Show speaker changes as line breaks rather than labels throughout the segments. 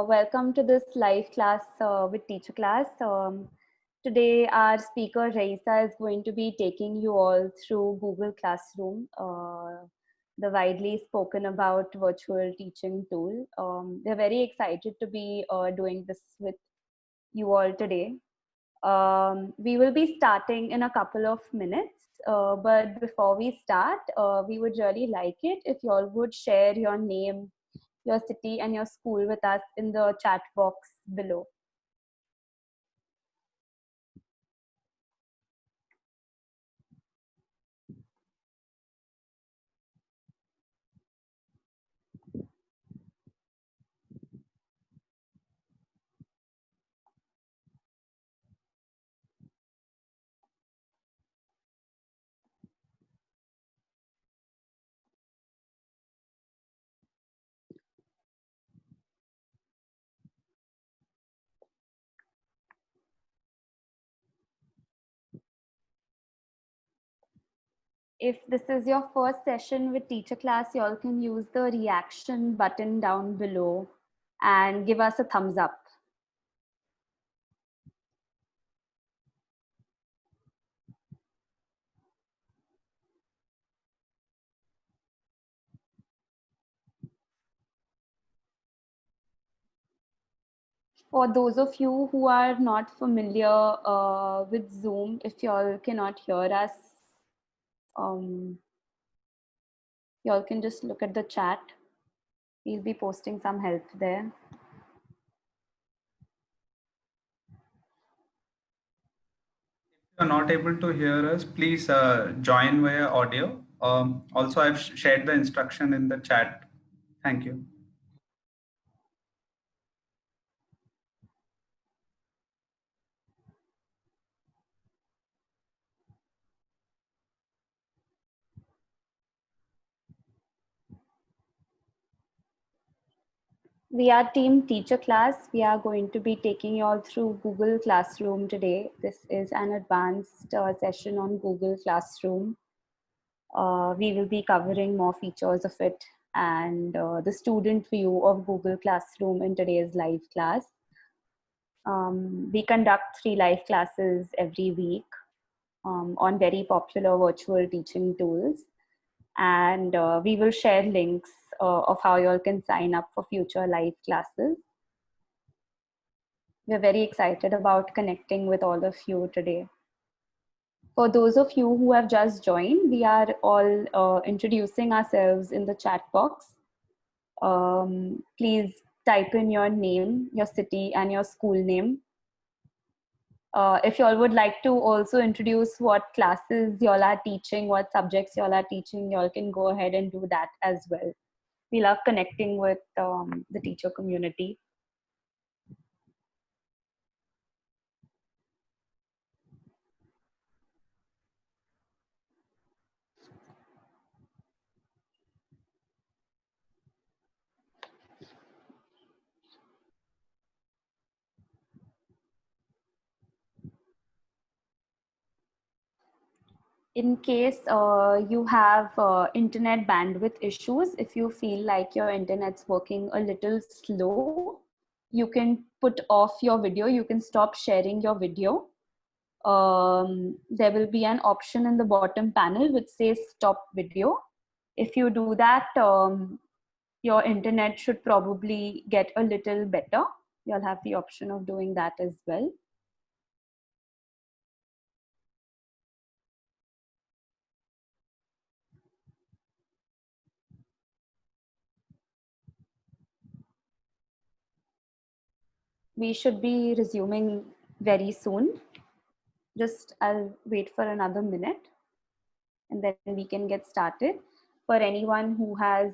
Welcome to this live class with Teacher Class. Today, our speaker Raisa is going to be taking you all through Google Classroom, the widely spoken about virtual teaching tool. We're very excited to be doing this with you all today. We will be starting in a couple of minutes, but before we start, we would really like it if you all would share your name, your city, and your school with us in the chat box below. If this is your first session with Teacher Class, you all can use the reaction button down below and give us a thumbs up. For those of you who are not familiar with Zoom, if you all cannot hear us, you all can just look at the chat. We'll be posting some help there.
If you're not able to hear us, please join via audio. Also, I've shared the instruction in the chat. Thank you.
We are Team Teacher Class. We are going to be taking you all through Google Classroom today. This is an advanced session on Google Classroom. We will be covering more features of it and the student view of Google Classroom in today's live class. We conduct 3 live classes every week on very popular virtual teaching tools. And we will share links of how you all can sign up for future live classes. We're very excited about connecting with all of you today. For those of you who have just joined, we are all introducing ourselves in the chat box. Please type in your name, your city, and your school name. If you all would like to also introduce what classes you all are teaching, what subjects you all are teaching, you all can go ahead and do that as well. We love connecting with the teacher community. In case you have internet bandwidth issues, if you feel like your internet's working a little slow, you can put off your video, you can stop sharing your video. There will be an option in the bottom panel which says stop video. If you do that, your internet should probably get a little better. You'll have the option of doing that as well. We should be resuming very soon. Just I'll wait for another minute and then we can get started. For anyone who has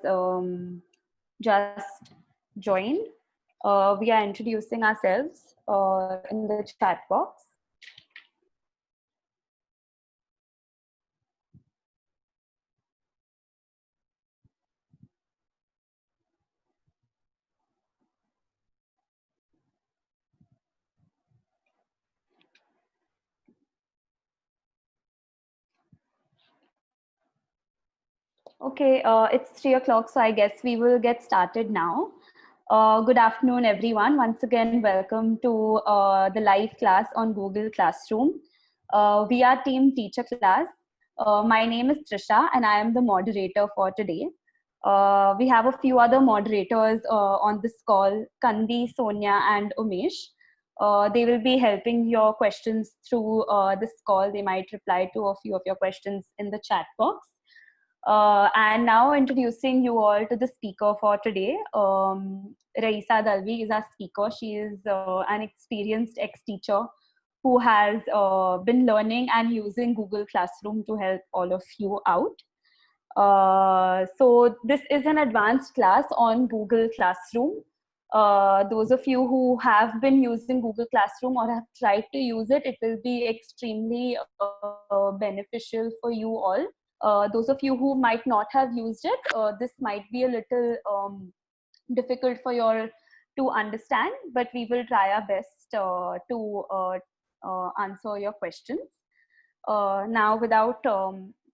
just joined, we are introducing ourselves in the chat box. Okay, it's 3 o'clock, so I guess we will get started now. Good afternoon, everyone. Once again, welcome to the live class on Google Classroom. We are Team Teacher Class. My name is Trisha, and I am the moderator for today. We have a few other moderators on this call, Kandi, Sonia, and Umesh. They will be helping your questions through this call. They might reply to a few of your questions in the chat box. And now introducing you all to the speaker for today. Raisa Dalvi is our speaker. She is an experienced ex-teacher who has been learning and using Google Classroom to help all of you out. So this is an advanced class on Google Classroom. Those of you who have been using Google Classroom or have tried to use it, it will be extremely beneficial for you all. Those of you who might not have used it, this might be a little difficult for you to understand, but we will try our best to answer your questions. Now, without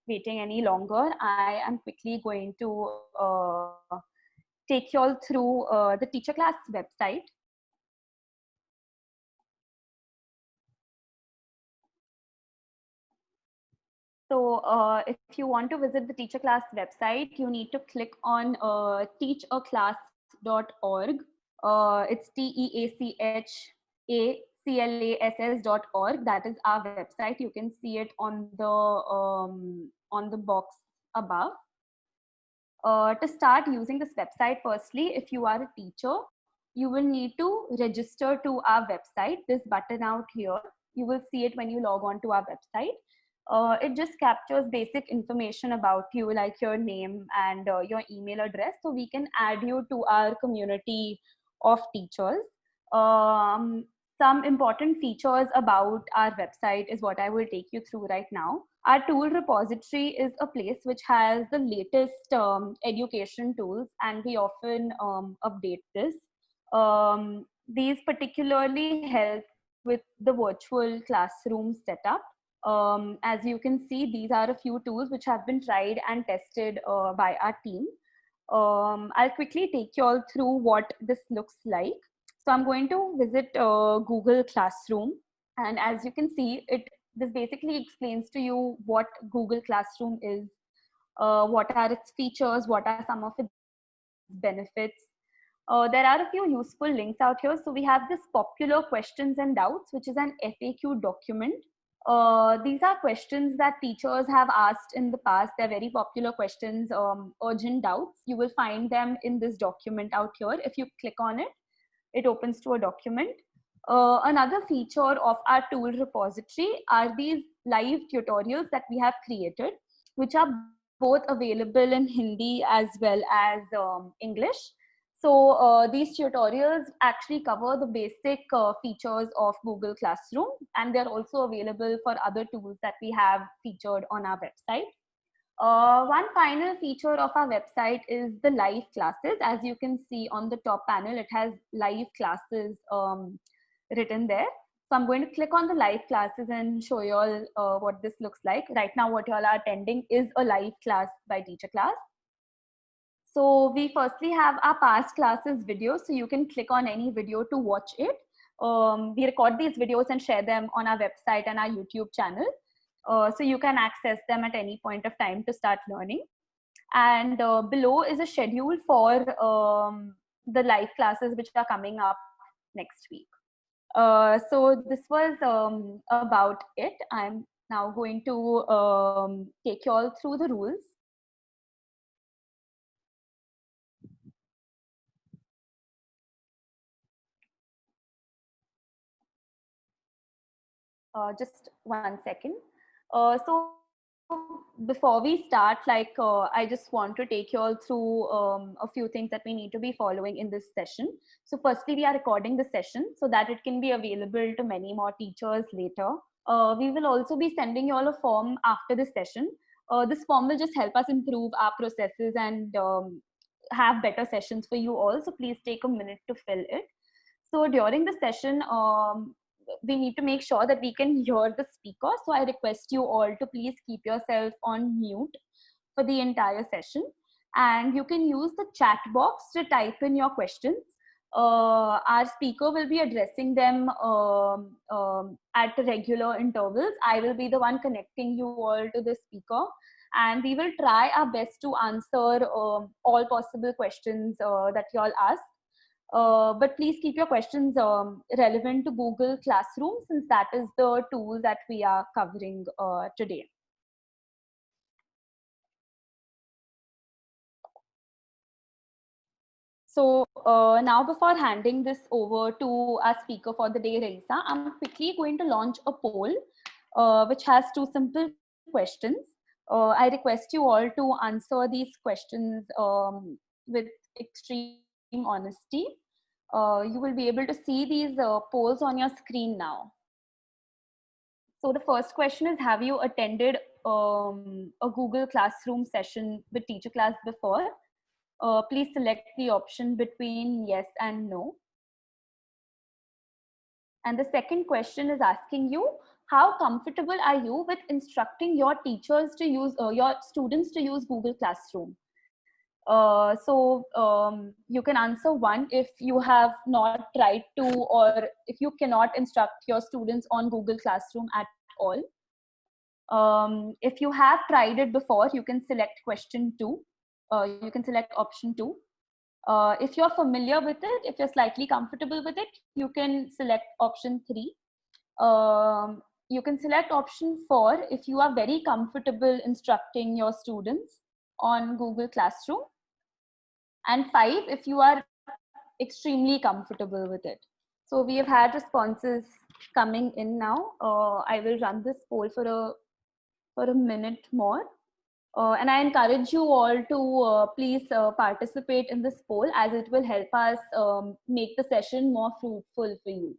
waiting any longer, I am quickly going to take you all through the Teacher Class website. So if you want to visit the Teacher Class website, you need to click on teachaclass.org. It's teachaclass.org. That is our website. You can see it on the box above. To start using this website, firstly, if you are a teacher, you will need to register to our website. This button out here, you will see it when you log on to our website. It just captures basic information about you, like your name and your email address, so we can add you to our community of teachers. Some important features about our website is what I will take you through right now. Our tool repository is a place which has the latest education tools, and we often update this. These particularly help with the virtual classroom setup. As you can see, these are a few tools which have been tried and tested by our team. I'll quickly take you all through what this looks like. So I'm going to visit Google Classroom, and as you can see, this basically explains to you what Google Classroom is, what are its features, what are some of its benefits. There are a few useful links out here. So we have this popular questions and doubts, which is an FAQ document. These are questions that teachers have asked in the past. They're very popular questions, urgent doubts. You will find them in this document out here. If you click on it, it opens to a document. Another feature of our tool repository are these live tutorials that we have created, which are both available in Hindi as well as English. So these tutorials actually cover the basic features of Google Classroom, and they're also available for other tools that we have featured on our website. One final feature of our website is the live classes. As you can see on the top panel, it has live classes written there. So I'm going to click on the live classes and show you all what this looks like. Right now, what you all are attending is a live class by Teacher Class. So we firstly have our past classes video, so you can click on any video to watch it. We record these videos and share them on our website and our YouTube channel. So you can access them at any point of time to start learning. And below is a schedule for the live classes which are coming up next week. So this was about it. I'm now going to take you all through the rules. Just 1 second. So before we start, I just want to take you all through a few things that we need to be following in this session. So firstly, we are recording the session so that it can be available to many more teachers later. We will also be sending you all a form after this session. This form will just help us improve our processes and have better sessions for you all. So please take a minute to fill it. So during the session, we need to make sure that we can hear the speaker. So I request you all to please keep yourself on mute for the entire session. And you can use the chat box to type in your questions. Our speaker will be addressing them at regular intervals. I will be the one connecting you all to the speaker, and we will try our best to answer all possible questions that you all ask. But please keep your questions relevant to Google Classroom, since that is the tool that we are covering today. So now, before handing this over to our speaker for the day, Raisa, I'm quickly going to launch a poll which has two simple questions. I request you all to answer these questions with extreme honesty. You will be able to see these polls on your screen now. So the first question is, have you attended a Google Classroom session with Teacher Class before? Please select the option between yes and no. And the second question is asking you, how comfortable are you with instructing your teachers to use, your students to use Google Classroom? You can answer one if you have not tried to, or if you cannot instruct your students on Google Classroom at all. If you have tried it before, you can select question 2. You can select option 2. If you're familiar with it, if you're slightly comfortable with it, you can select option 3. You can select option 4 if you are very comfortable instructing your students on Google Classroom. And 5 if you are extremely comfortable with it. So we have had responses coming in now. I will run this poll for a minute more. And I encourage you all to please participate in this poll, as it will help us make the session more fruitful for you.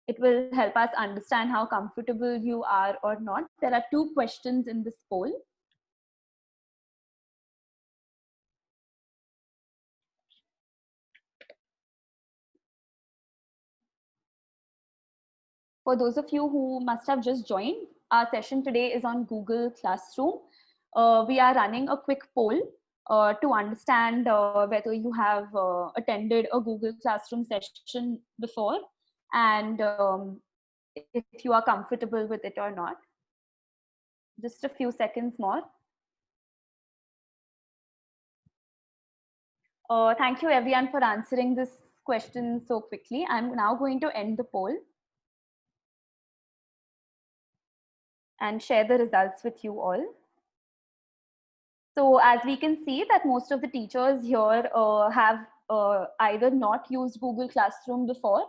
It will help us understand how comfortable you are or not. There are 2 questions in this poll. For those of you who must have just joined, our session today is on Google Classroom. We are running a quick poll to understand whether you have attended a Google Classroom session before, and if you are comfortable with it or not. Just a few seconds more. Thank you everyone for answering this question so quickly. I'm now going to end the poll and share the results with you all. So as we can see that most of the teachers here have either not used Google Classroom before,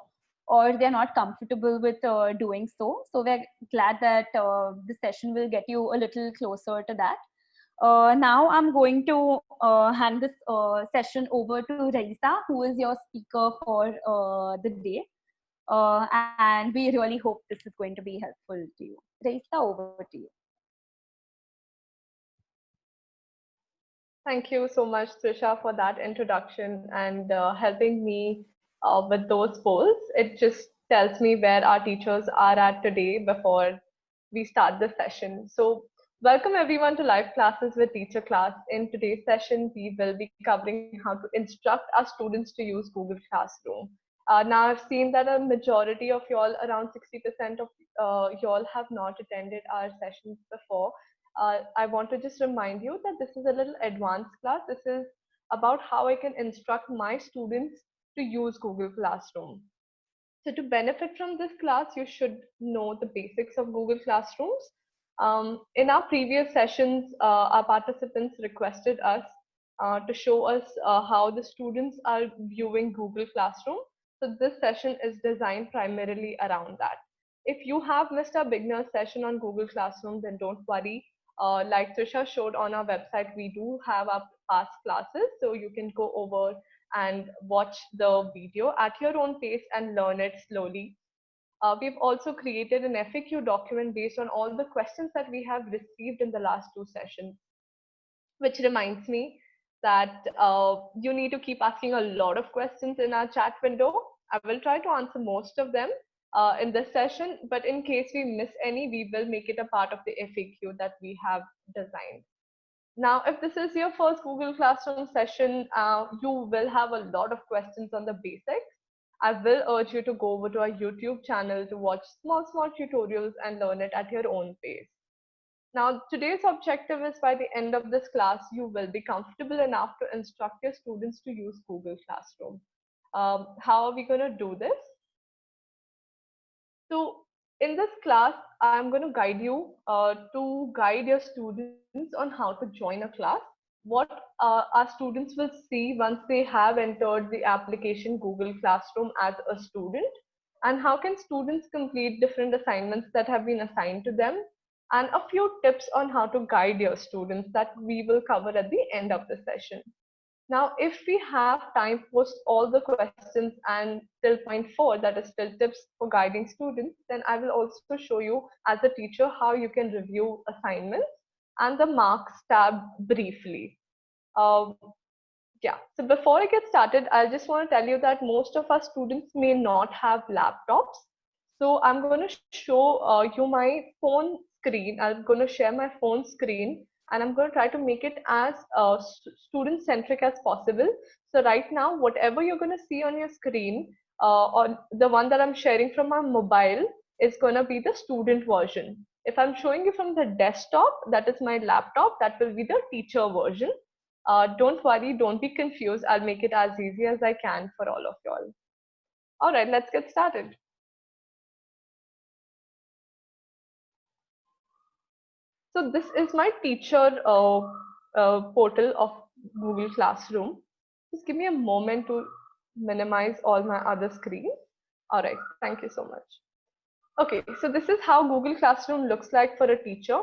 or they're not comfortable with doing so. So we're glad that the session will get you a little closer to that. Now I'm going to hand this session over to Raisa, who is your speaker for the day. And we really hope this is going to be helpful to you. Raisa, over to you.
Thank you so much, Trisha, for that introduction and helping me with those polls. It just tells me where our teachers are at today before we start the session. So, welcome everyone to live classes with Teacher Class. In today's session, we will be covering how to instruct our students to use Google Classroom. Now, I've seen that a majority of y'all, around 60% of y'all, have not attended our sessions before. I want to just remind you that this is a little advanced class. This is about how I can instruct my students to use Google Classroom. So to benefit from this class, you should know the basics of Google Classrooms. In our previous sessions, our participants requested us to show us how the students are viewing Google Classroom. So this session is designed primarily around that. If you have missed our beginner session on Google Classroom, then don't worry. Like Trisha showed on our website, we do have our past classes, so you can go over and watch the video at your own pace and learn it slowly. We've also created an FAQ document based on all the questions that we have received in the last 2 sessions, which reminds me that you need to keep asking a lot of questions in our chat window. I will try to answer most of them in this session, but in case we miss any, we will make it a part of the FAQ that we have designed. Now, if this is your first Google Classroom session, you will have a lot of questions on the basics. I will urge you to go over to our YouTube channel to watch small tutorials and learn it at your own pace. Now, today's objective is by the end of this class, you will be comfortable enough to instruct your students to use Google Classroom. How are we going to do this? So in this class, I'm going to guide you to guide your students on how to join a class, what our students will see once they have entered the application Google Classroom as a student, and how can students complete different assignments that have been assigned to them, and a few tips on how to guide your students that we will cover at the end of the session. Now, if we have time post all the questions and till point 4, that is till tips for guiding students, then I will also show you as a teacher how you can review assignments and the marks tab briefly. Yeah, so before I get started, I just want to tell you that most of our students may not have laptops. So I'm going to show you my phone screen. I'm going to share my phone screen and I'm going to try to make it as student centric as possible. So right now, whatever you're going to see on your screen, or the one that I'm sharing from my mobile, is going to be the student version. If I'm showing you from the desktop, that is my laptop, that will be the teacher version. Don't worry, don't be confused. I'll make it as easy as I can for all of y'all. All right, let's get started. So this is my teacher portal of Google Classroom. Just give me a moment to minimize all my other screens. All right, thank you so much. Okay, so this is how Google Classroom looks like for a teacher.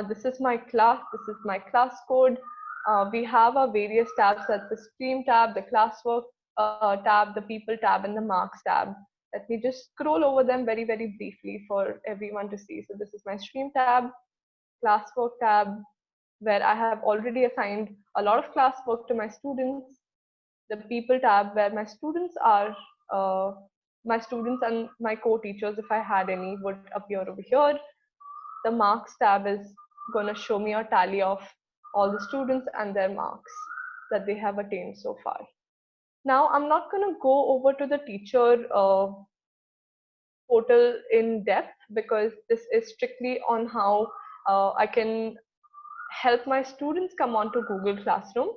This is my class, this is my class code. We have our various tabs, that's the stream tab, the classwork tab, the people tab, and the marks tab. Let me just scroll over them very briefly for everyone to see. So this is my stream tab, classwork tab, where I have already assigned a lot of classwork to my students. The people tab, where my students are, my students and my co-teachers, if I had any, would appear over here. The marks tab is going to show me a tally of all the students and their marks that they have attained so far. Now, I'm not going to go over to the teacher portal in depth because this is strictly on how I can help my students come onto Google Classroom.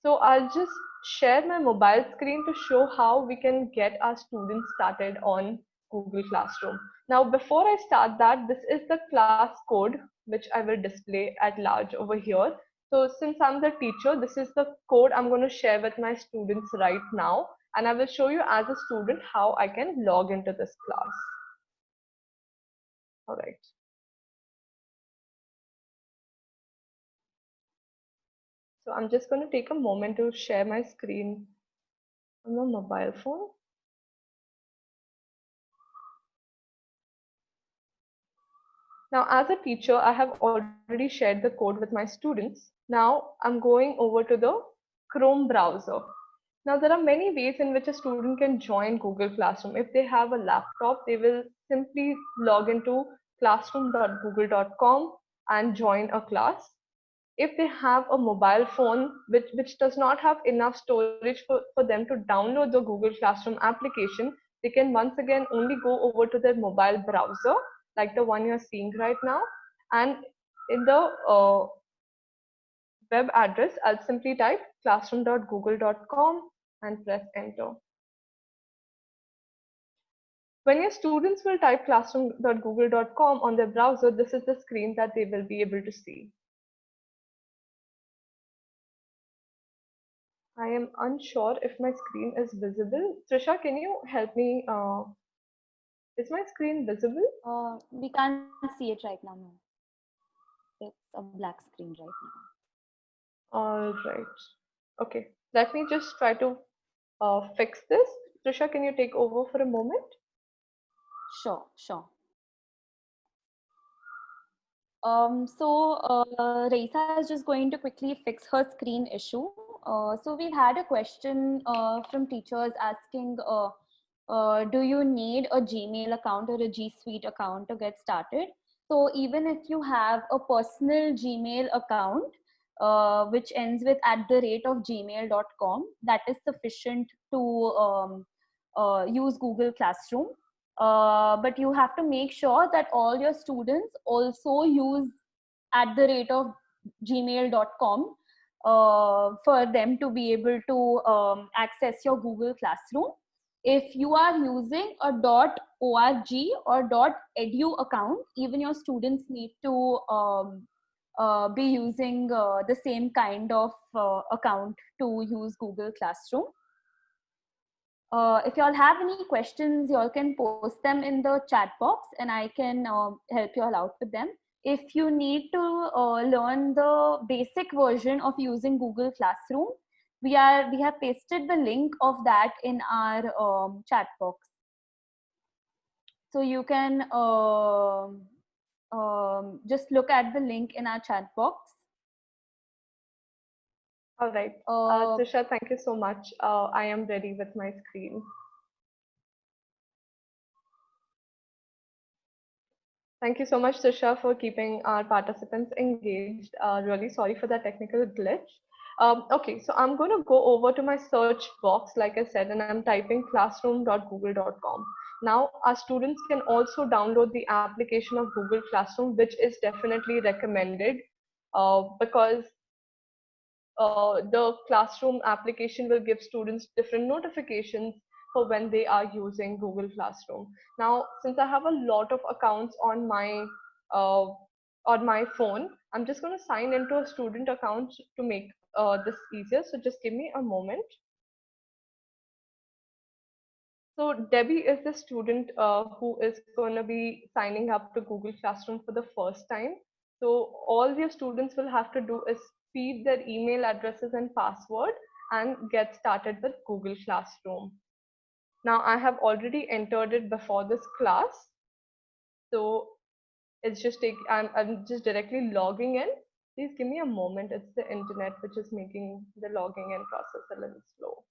So I'll just share my mobile screen to show how we can get our students started on Google Classroom. Now, before I start that, this is the class code, which I will display at large over here. So since I'm the teacher, this is the code I'm going to share with my students right now. And I will show you as a student how I can log into this class. All right. So I'm just going to take a moment to share my screen on my mobile phone. Now, as a teacher, I have already shared the code with my students. Now, I'm going over to the Chrome browser. Now, there are many ways in which a student can join Google Classroom. If they have a laptop, they will simply log into classroom.google.com and join a class. If they have a mobile phone which does not have enough storage for them to download the Google Classroom application, they can once again only go over to their mobile browser, like the one you're seeing right now. And in the web address, I'll simply type classroom.google.com and press enter. When your students will type classroom.google.com on their browser, this is the screen that they will be able to see. I am unsure if my screen is visible. Trisha, can you help me? Is my screen visible?
We can't see it right now. No. It's a black screen right now.
All right. Okay. Let me just try to fix this. Trisha, can you take over for a moment?
Sure. Raisa is just going to quickly fix her screen issue. So we've had a question from teachers asking, do you need a Gmail account or a G Suite account to get started? So even if you have a personal Gmail account, which ends with @gmail.com. That is sufficient to use Google Classroom. But you have to make sure that all your students also use @gmail.com for them to be able to access your Google Classroom. If you are using a .org or .edu account, even your students need to be using the same kind of account to use Google Classroom. If y'all have any questions, y'all can post them in the chat box and I can help y'all out with them. If you need to learn the basic version of using Google Classroom, we have pasted the link of that in our chat box. So you can just look at the link in our chat box.
All right. Trisha, thank you so much. I am ready with my screen. Thank you so much, Trisha, for keeping our participants engaged. Really sorry for that technical glitch. Okay, so I'm going to go over to my search box, like I said, and I'm typing classroom.google.com. Now, our students can also download the application of Google Classroom, which is definitely recommended because the Classroom application will give students different notifications for when they are using Google Classroom. Now, since I have a lot of accounts on my phone, I'm just going to sign into a student account to make this easier. So just give me a moment. So Debbie is the student who is going to be signing up to Google Classroom for the first time. So all your students will have to do is feed their email addresses and password and get started with Google Classroom. Now I have already entered it before this class. So it's just I'm just directly logging in. Please give me a moment. It's the internet which is making the logging in process a little slow.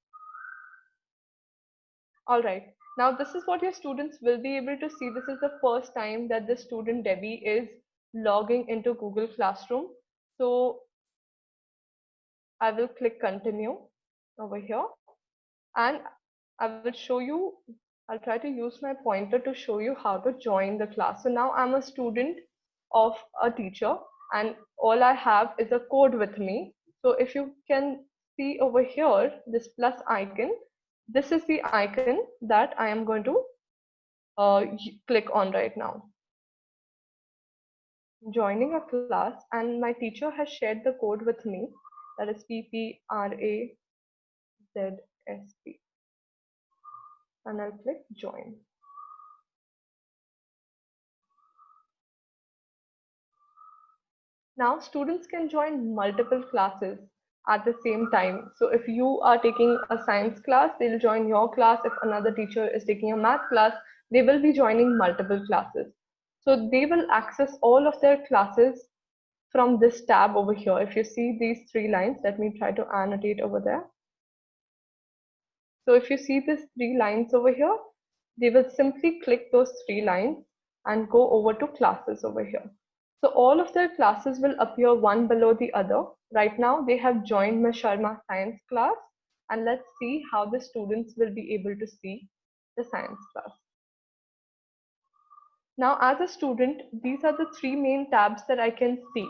All right. Now this is what your students will be able to see. This is the first time that the student Debbie is logging into Google Classroom. So I will click continue over here and I will show you, I'll try to use my pointer to show you how to join the class. So now I'm a student of a teacher and all I have is a code with me. So if you can see over here, this plus icon, this is the icon that I am going to click on right now. Joining a class, and my teacher has shared the code with me, that is PPRAZSP, and I'll click join. Now students can join multiple classes at the same time. So if you are taking a science class, they'll join your class. If another teacher is taking a math class, they will be joining multiple classes. So they will access all of their classes from this tab over here. If you see these three lines, let me try to annotate over there. So if you see these three lines over here, they will simply click those three lines and go over to classes over here. So all of their classes will appear one below the other. Right now they have joined Ms. Sharma science class, and let's see how the students will be able to see the science class. Now as a student, these are the three main tabs that I can see.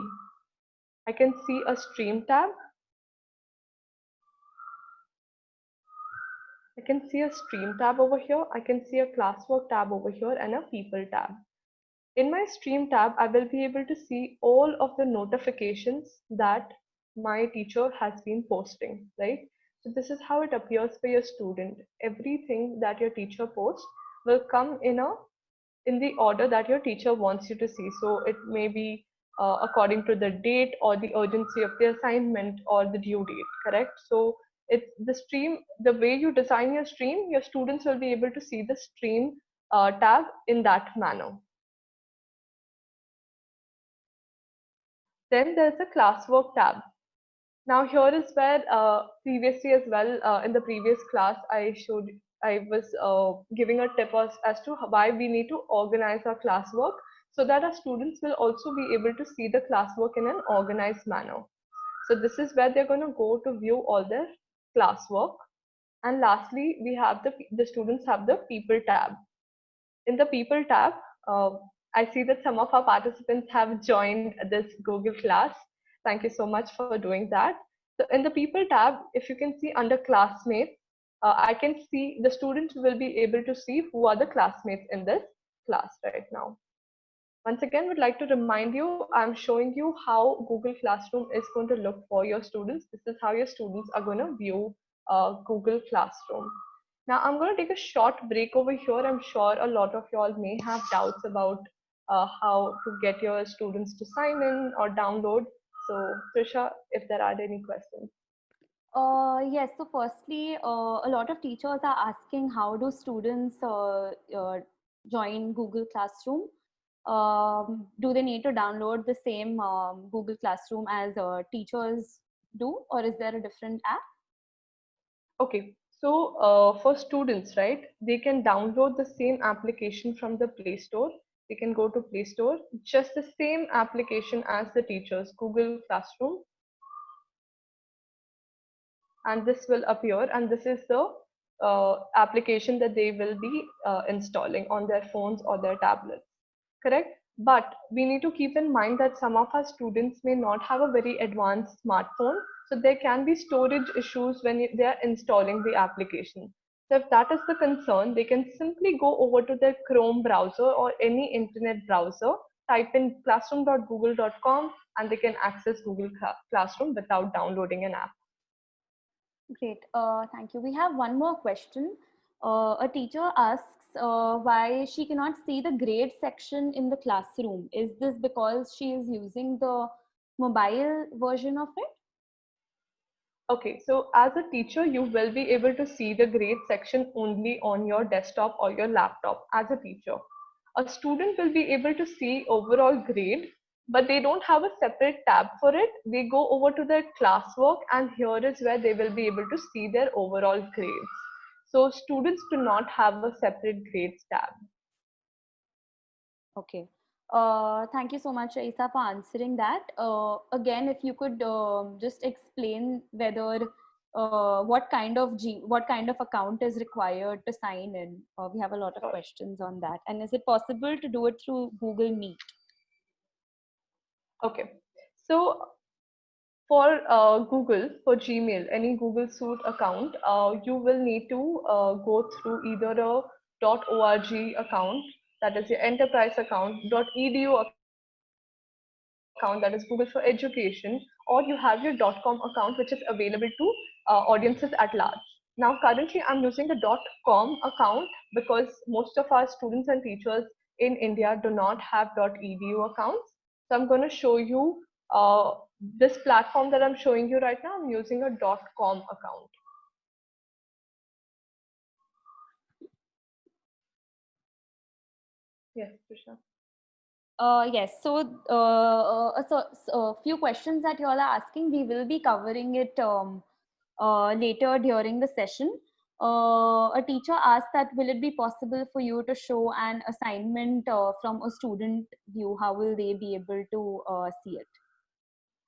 I can see a stream tab. I can see a stream tab over here. I can see a classwork tab over here and a people tab. In my stream tab, I will be able to see all of the notifications that my teacher has been posting, right? So this is how it appears for your student. Everything that your teacher posts will come in the order that your teacher wants you to see. So it may be according to the date or the urgency of the assignment or the due date, correct? So it's the stream, the way you design your stream, your students will be able to see the stream tab in that manner. Then there's a classwork tab. Now here is where previously as well, in the previous class, I was giving a tip as to why we need to organize our classwork so that our students will also be able to see the classwork in an organized manner. So this is where they're going to go to view all their classwork. And lastly, we have the students have the People tab. In the People tab, I see that some of our participants have joined this Google class. Thank you so much for doing that. So in the People tab, if you can see under classmates, I can see the students will be able to see who are the classmates in this class right now. Once again, would like to remind you, I'm showing you how Google Classroom is going to look for your students. This is how your students are going to view Google Classroom. Now I'm going to take a short break over here. I'm sure a lot of y'all may have doubts about how to get your students to sign in or download. So Trisha, if there are any questions.
Yes, so firstly, a lot of teachers are asking how do students join Google Classroom? Do they need to download the same Google Classroom as teachers do, or is there a different app?
Okay, so for students, right, they can download the same application from the Play Store. They can go to Play Store, just the same application as the teachers, Google Classroom. And this will appear, and this is the application that they will be installing on their phones or their tablets, correct? But we need to keep in mind that some of our students may not have a very advanced smartphone, so there can be storage issues when they are installing the application. So if that is the concern, they can simply go over to their Chrome browser or any internet browser, type in classroom.google.com, and they can access Google Classroom without downloading an app.
Great, thank you. We have one more question. A teacher asks why she cannot see the grade section in the classroom. Is this because she is using the mobile version of it?
Okay, so as a teacher, you will be able to see the grade section only on your desktop or your laptop as a teacher. A student will be able to see overall grade, but they don't have a separate tab for it. They go over to their classwork, and here is where they will be able to see their overall grades. So students do not have a separate grades tab.
Okay. Thank you so much, Raisa, for answering that. Again, if you could just explain whether what kind of account is required to sign in. We have a lot of
Sure.
questions on that. And is it possible to do it through Google Meet?
Okay, so for Google, for Gmail, any Google Suite account, you will need to go through either a .org account, that is your enterprise account, .edu account, that is Google for Education, or you have your .com account, which is available to audiences at large. Now, currently, I'm using the .com account because most of our students and teachers in India do not have .edu accounts. So I'm going to show you this platform that I'm showing you right now. I'm using a .com account. Yes, Trisha.
Yes, so a few questions that you all are asking, we will be covering it later during the session. A teacher asked that will it be possible for you to show an assignment from a student view? How will they be able to see it?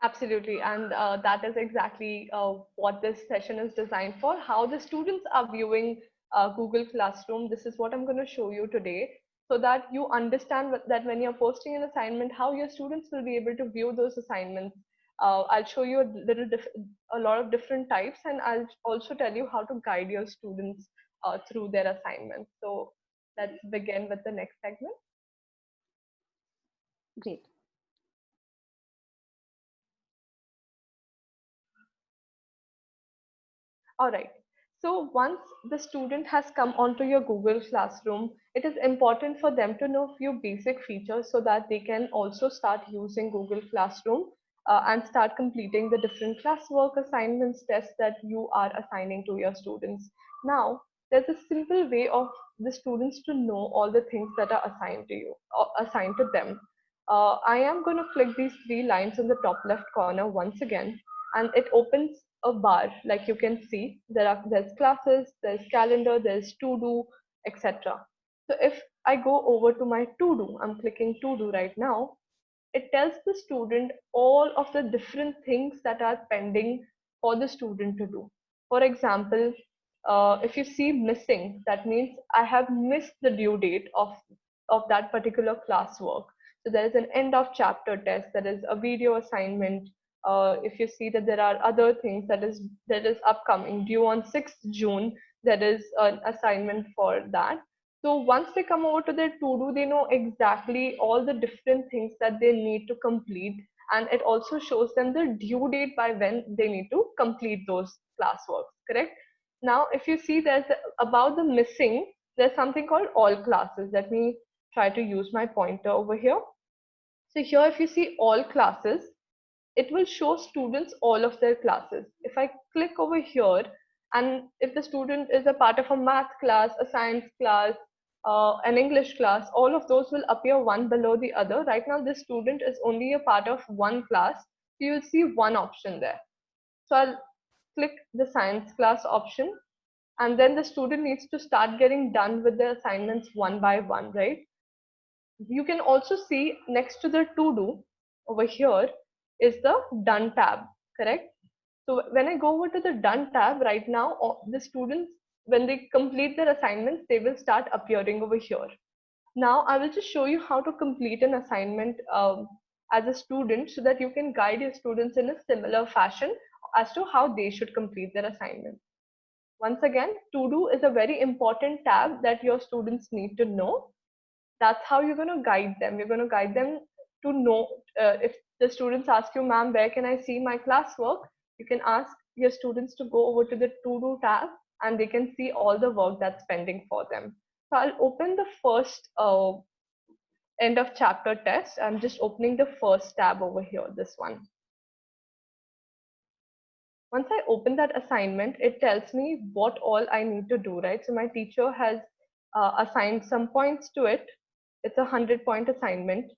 Absolutely, and that is exactly what this session is designed for, how the students are viewing Google Classroom. This is what I'm going to show you today, so that you understand that when you're posting an assignment, how your students will be able to view those assignments. I'll show you a lot of different types, and I'll also tell you how to guide your students through their assignments. So let's begin with the next segment.
Great.
All right. So once the student has come onto your Google Classroom, it is important for them to know few basic features so that they can also start using Google Classroom and start completing the different classwork assignments, tests that you are assigning to your students. Now, there's a simple way of the students to know all the things that are assigned to you, or assigned to them. I am going to click these three lines in the top left corner once again, and it opens a bar. Like you can see, there's classes, there's calendar, there's to do, etc. So if I go over to my to do, I'm clicking to do right now, it tells the student all of the different things that are pending for the student to do. For example, if you see missing, that means I have missed the due date of that particular classwork. So there is an end of chapter test, there is a video assignment. If you see that there are other things that is upcoming, due on 6th June, there is an assignment for that. So once they come over to their to-do, they know exactly all the different things that they need to complete, and it also shows them the due date by when they need to complete those classworks, correct? Now, if you see about the missing, there's something called all classes. Let me try to use my pointer over here. So here, if you see all classes, it will show students all of their classes. If I click over here, and if the student is a part of a math class, a science class, an English class, all of those will appear one below the other. Right now, this student is only a part of one class. So you'll see one option there. So I'll click the science class option, and then the student needs to start getting done with the assignments one by one, right? You can also see next to the to do over here is the done tab, correct? So when I go over to the done tab right now, the students, when they complete their assignments, they will start appearing over here. Now I will just show you how to complete an assignment as a student, so that you can guide your students in a similar fashion as to how they should complete their assignment. Once again, to do is a very important tab that your students need to know. That's how you're going to guide them. You're going to guide them to know, if the students ask you, ma'am, where can I see my classwork? You can ask your students to go over to the to-do tab, and they can see all the work that's pending for them. So I'll open the first end of chapter test. I'm just opening the first tab over here, this one. Once I open that assignment, it tells me what all I need to do, right? So my teacher has assigned some points to it. It's a 100-point assignment.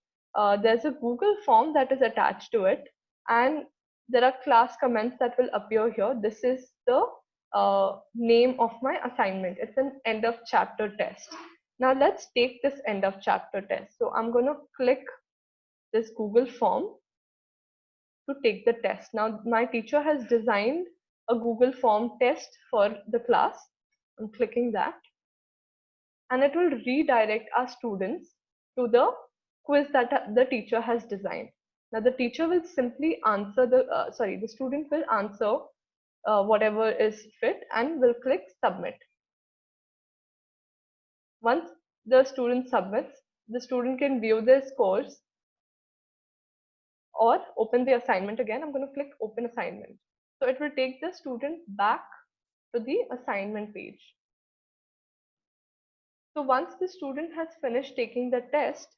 There's a Google form that is attached to it, and there are class comments that will appear here. This is the name of my assignment. It's an end of chapter test. Now let's take this end of chapter test. So I'm going to click this Google form to take the test. Now my teacher has designed a Google form test for the class. I'm clicking that, and it will redirect our students to the quiz that the teacher has designed. Now the teacher will simply answer the student will answer whatever is fit and will click submit. Once the student submits, the student can view their scores or open the assignment again. I'm going to click open assignment. So it will take the student back to the assignment page. So once the student has finished taking the test,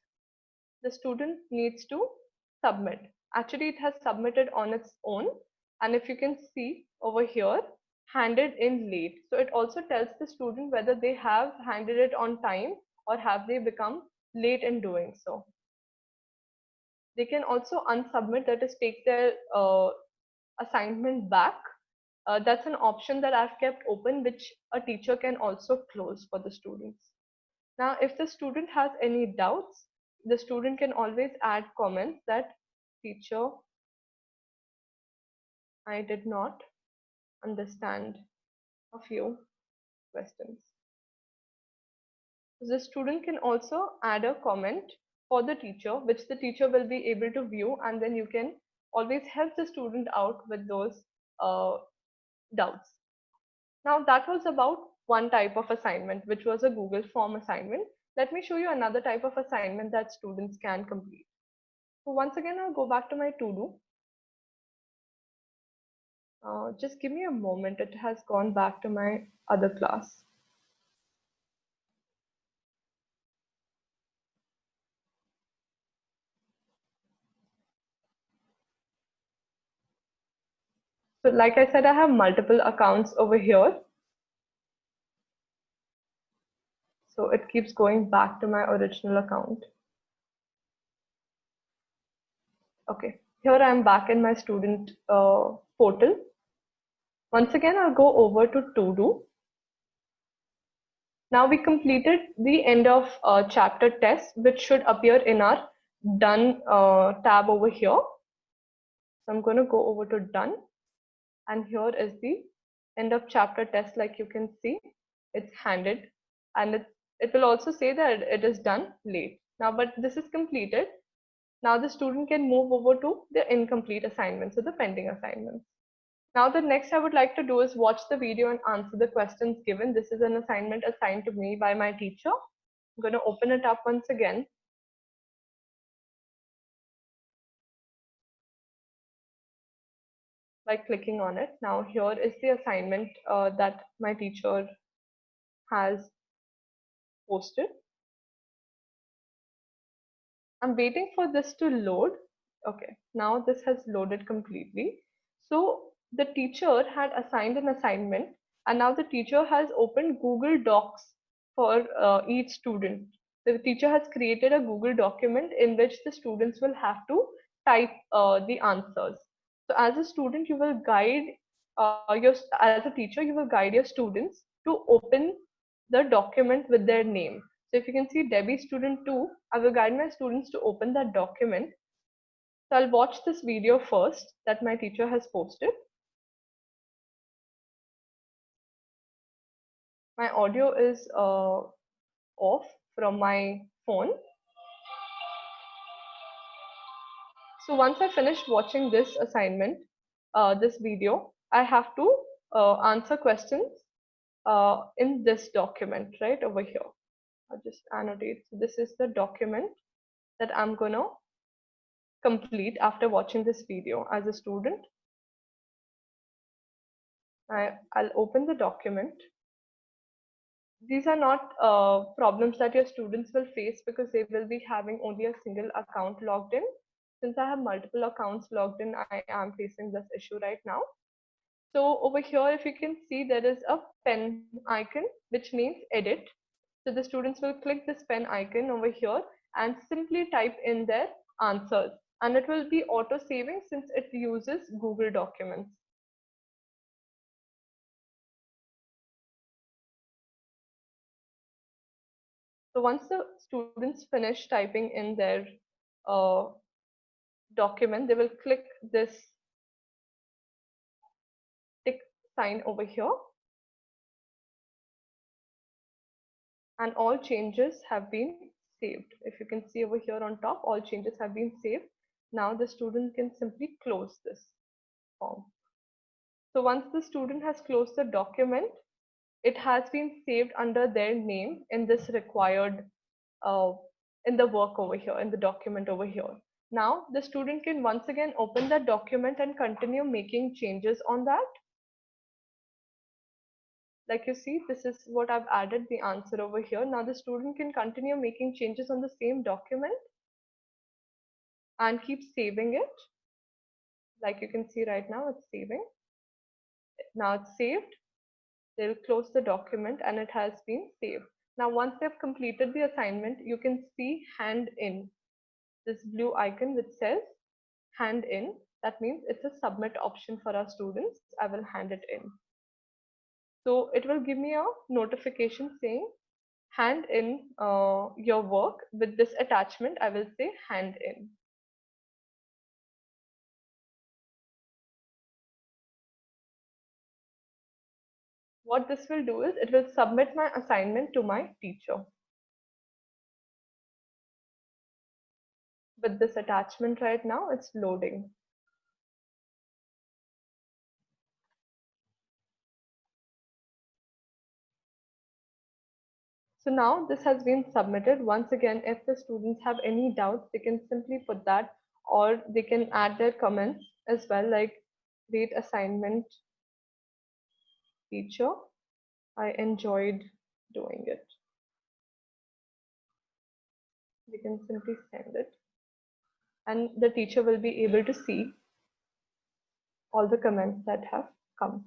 the student needs to submit. Actually, it has submitted on its own. And if you can see over here, handed in late. So it also tells the student whether they have handed it on time or have they become late in doing so. They can also unsubmit, that is take their assignment back. That's an option that I've kept open, which a teacher can also close for the students. Now, if the student has any doubts, the student can always add comments that, teacher, I did not understand a few questions. So the student can also add a comment for the teacher, which the teacher will be able to view, and then you can always help the student out with those doubts. Now that was about one type of assignment, which was a Google form assignment. Let me show you another type of assignment that students can complete. So once again, I'll go back to my to-do. Just give me a moment. It has gone back to my other class. So like I said, I have multiple accounts over here. So it keeps going back to my original account. Okay, here I am back in my student portal. Once again, I'll go over to to-do. Now we completed the end of chapter test, which should appear in our done tab over here. So I'm going to go over to done, and here is the end of chapter test. Like you can see, it's handed, and it will also say that it is done late. Now, but this is completed. Now the student can move over to the incomplete assignments, so the pending assignments. Now the next I would like to do is watch the video and answer the questions given. This is an assignment assigned to me by my teacher. I'm going to open it up once again. By clicking on it. Now here is the assignment that my teacher has posted. I'm waiting for this to load. Okay, now this has loaded completely. So the teacher had assigned an assignment, and now the teacher has opened Google Docs for each student. The teacher has created a Google document in which the students will have to type the answers. So as a student, you will guide as a teacher, you will guide your students to open the document with their name. So if you can see Debbie student 2, I will guide my students to open that document. So I'll watch this video first that my teacher has posted. My audio is off from my phone. So once I finish watching this assignment, this video, I have to answer questions in this document right over here. I'll just annotate. So this is the document that I'm gonna complete after watching this video as a student. I'll open the document. These are not problems that your students will face because they will be having only a single account logged in. Since I have multiple accounts logged in, I am facing this issue right now. So over here, if you can see, there is a pen icon, which means edit. So the students will click this pen icon over here and simply type in their answers. And it will be auto saving since it uses Google Documents. So once the students finish typing in their document, they will click this tick sign over here. And all changes have been saved. If you can see over here on top, all changes have been saved. Now the student can simply close this form. So once the student has closed the document, it has been saved under their name in this required in the work over here, in the document over here. Now the student can once again open that document and continue making changes on that. Like you see, this is what I've added the answer over here. Now the student can continue making changes on the same document and keep saving it. Like you can see right now, it's saving. Now it's saved. They'll close the document and it has been saved. Now, once they've completed the assignment, you can see hand in, this blue icon which says hand in. That means it's a submit option for our students. I will hand it in. So it will give me a notification saying hand in your work with this attachment. I will say hand in. What this will do is it will submit my assignment to my teacher. With this attachment right now, it's loading. So now this has been submitted. Once again, if the students have any doubts, they can simply put that, or they can add their comments as well, like great assignment, teacher. I enjoyed doing it. They can simply send it. And the teacher will be able to see all the comments that have come.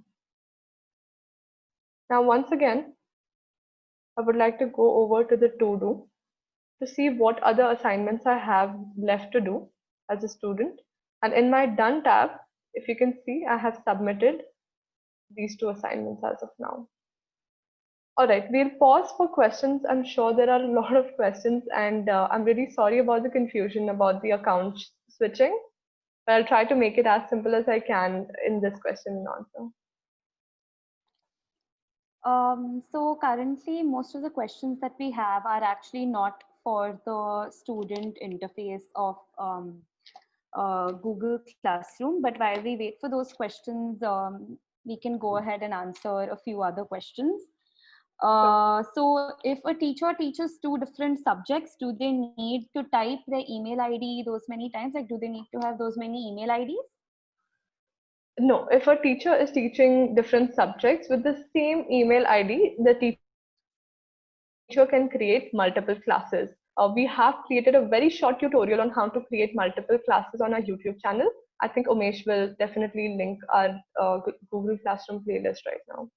Now, once again, I would like to go over to the to-do to see what other assignments I have left to do as a student. And in my done tab, if you can see, I have submitted these two assignments as of now. All right, we'll pause for questions. I'm sure there are a lot of questions, and I'm really sorry about the confusion about the account switching, but I'll try to make it as simple as I can in this question and answer.
So currently, most of the questions that we have are actually not for the student interface of Google Classroom. But while we wait for those questions, we can go ahead and answer a few other questions. So if a teacher teaches two different subjects, do they need to type their email ID those many times? Like, do they need to have those many email IDs?
No, if a teacher is teaching different subjects with the same email ID, the teacher can create multiple classes. We have created a very short tutorial on how to create multiple classes on our YouTube channel. I think Umesh will definitely link our Google Classroom playlist right now.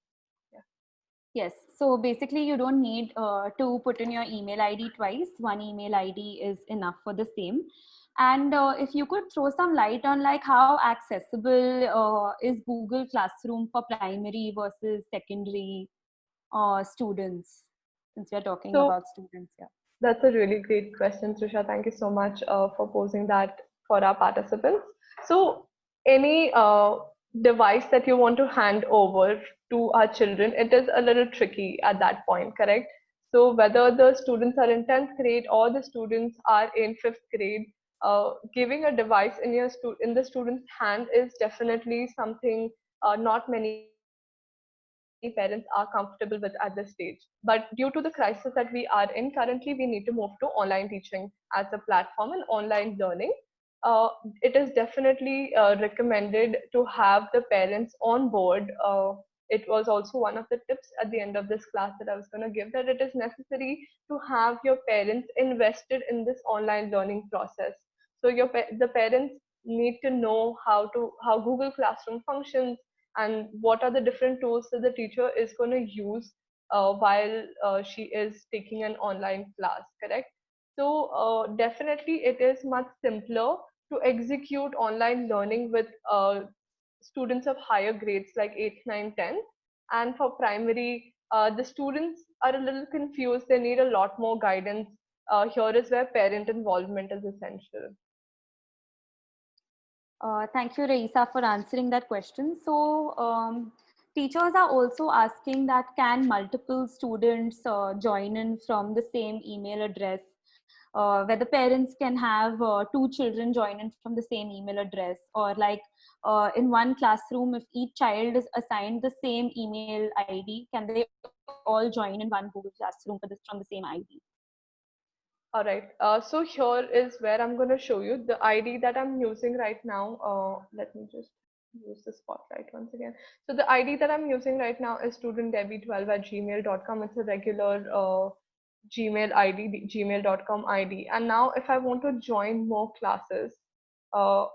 Yes. So basically, you don't need to put in your email ID twice. One email ID is enough for the same. And if you could throw some light on like how accessible is Google Classroom for primary versus secondary students, since we're talking
So
about students. Yeah.
that's a really great question, Trisha. Thank you so much for posing that for our participants. So any device that you want to hand over to our children, it is a little tricky at that point, correct? So whether the students are in 10th grade or the students are in 5th grade, giving a device in in the student's hand is definitely something not many parents are comfortable with at this stage. But due to the crisis that we are in currently, we need to move to online teaching as a platform and online learning. It is definitely recommended to have the parents on board. It was also one of the tips at the end of this class that I was going to give, that it is necessary to have your parents invested in this online learning process. So the parents need to know how Google Classroom functions, and what are the different tools that the teacher is going to use while she is taking an online class, correct? So definitely it is much simpler to execute online learning with students of higher grades like 8th, 9th, 10th. And for primary, the students are a little confused. They need a lot more guidance. Here is where parent involvement is essential.
Thank you, Raisa, for answering that question. So, teachers are also asking that can multiple students join in from the same email address, whether parents can have two children join in from the same email address, or like in one classroom, if each child is assigned the same email ID, can they all join in one Google Classroom from the same ID?
All right. So here is where I'm going to show you the ID that I'm using right now. Let me just use the spotlight once again. So the ID that I'm using right now is studentdebbie12@gmail.com. It's a regular Gmail ID, the gmail.com ID. And now if I want to join more classes, uh,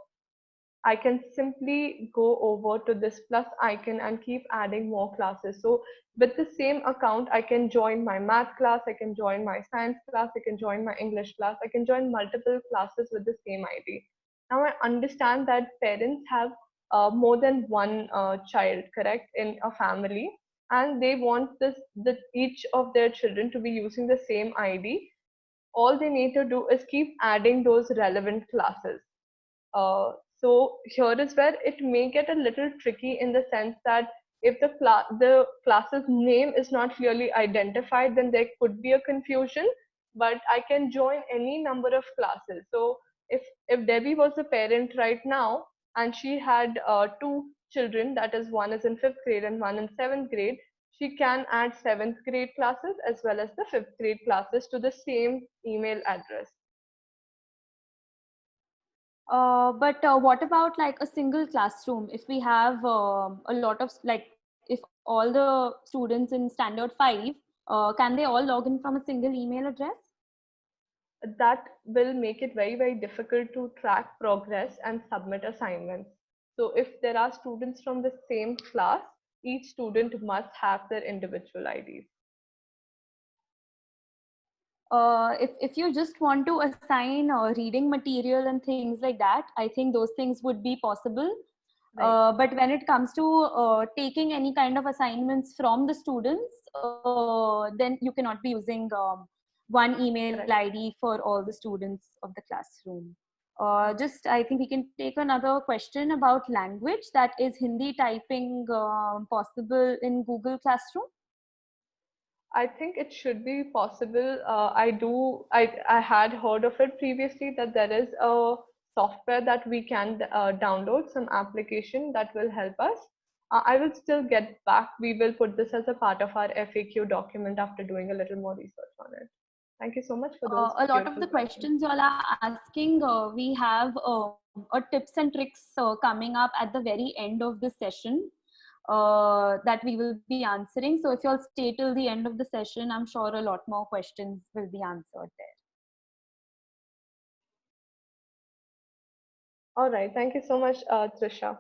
I can simply go over to this plus icon and keep adding more classes. So with the same account, I can join my math class, I can join my science class, I can join my English class, I can join multiple classes with the same ID. Now I understand that parents have more than one child, correct, in a family, and they want each of their children to be using the same ID. All they need to do is keep adding those relevant classes. So here is where it may get a little tricky in the sense that if the class's name is not clearly identified, then there could be a confusion. But I can join any number of classes. So if Debbie was a parent right now and she had two children, that is one is in 5th grade and one in 7th grade, she can add 7th grade classes as well as the 5th grade classes to the same email address.
But what about like a single classroom? If we have a lot of like, if all the students in standard 5, can they all log in from a single email address?
That will make it very, very difficult to track progress and submit assignments. So if there are students from the same class, each student must have their individual IDs.
If you just want to assign reading material and things like that, I think those things would be possible.
Right.
But when it comes to taking any kind of assignments from the students, then you cannot be using one email
Correct.
ID for all the students of the classroom. Just, I think we can take another question about language. That is Hindi typing possible in Google Classroom?
I think it should be possible. I had heard of it previously that there is a software that we can download, some application that will help us. I will still get back. We will put this as a part of our FAQ document after doing a little more research on it. Thank you so much for those
A lot of
beautiful
the questions you all are asking, we have a tips and tricks coming up at the very end of the session that we will be answering. So if you all stay till the end of the session, I'm sure a lot more questions will be answered there.
All right. Thank you so much, Trisha,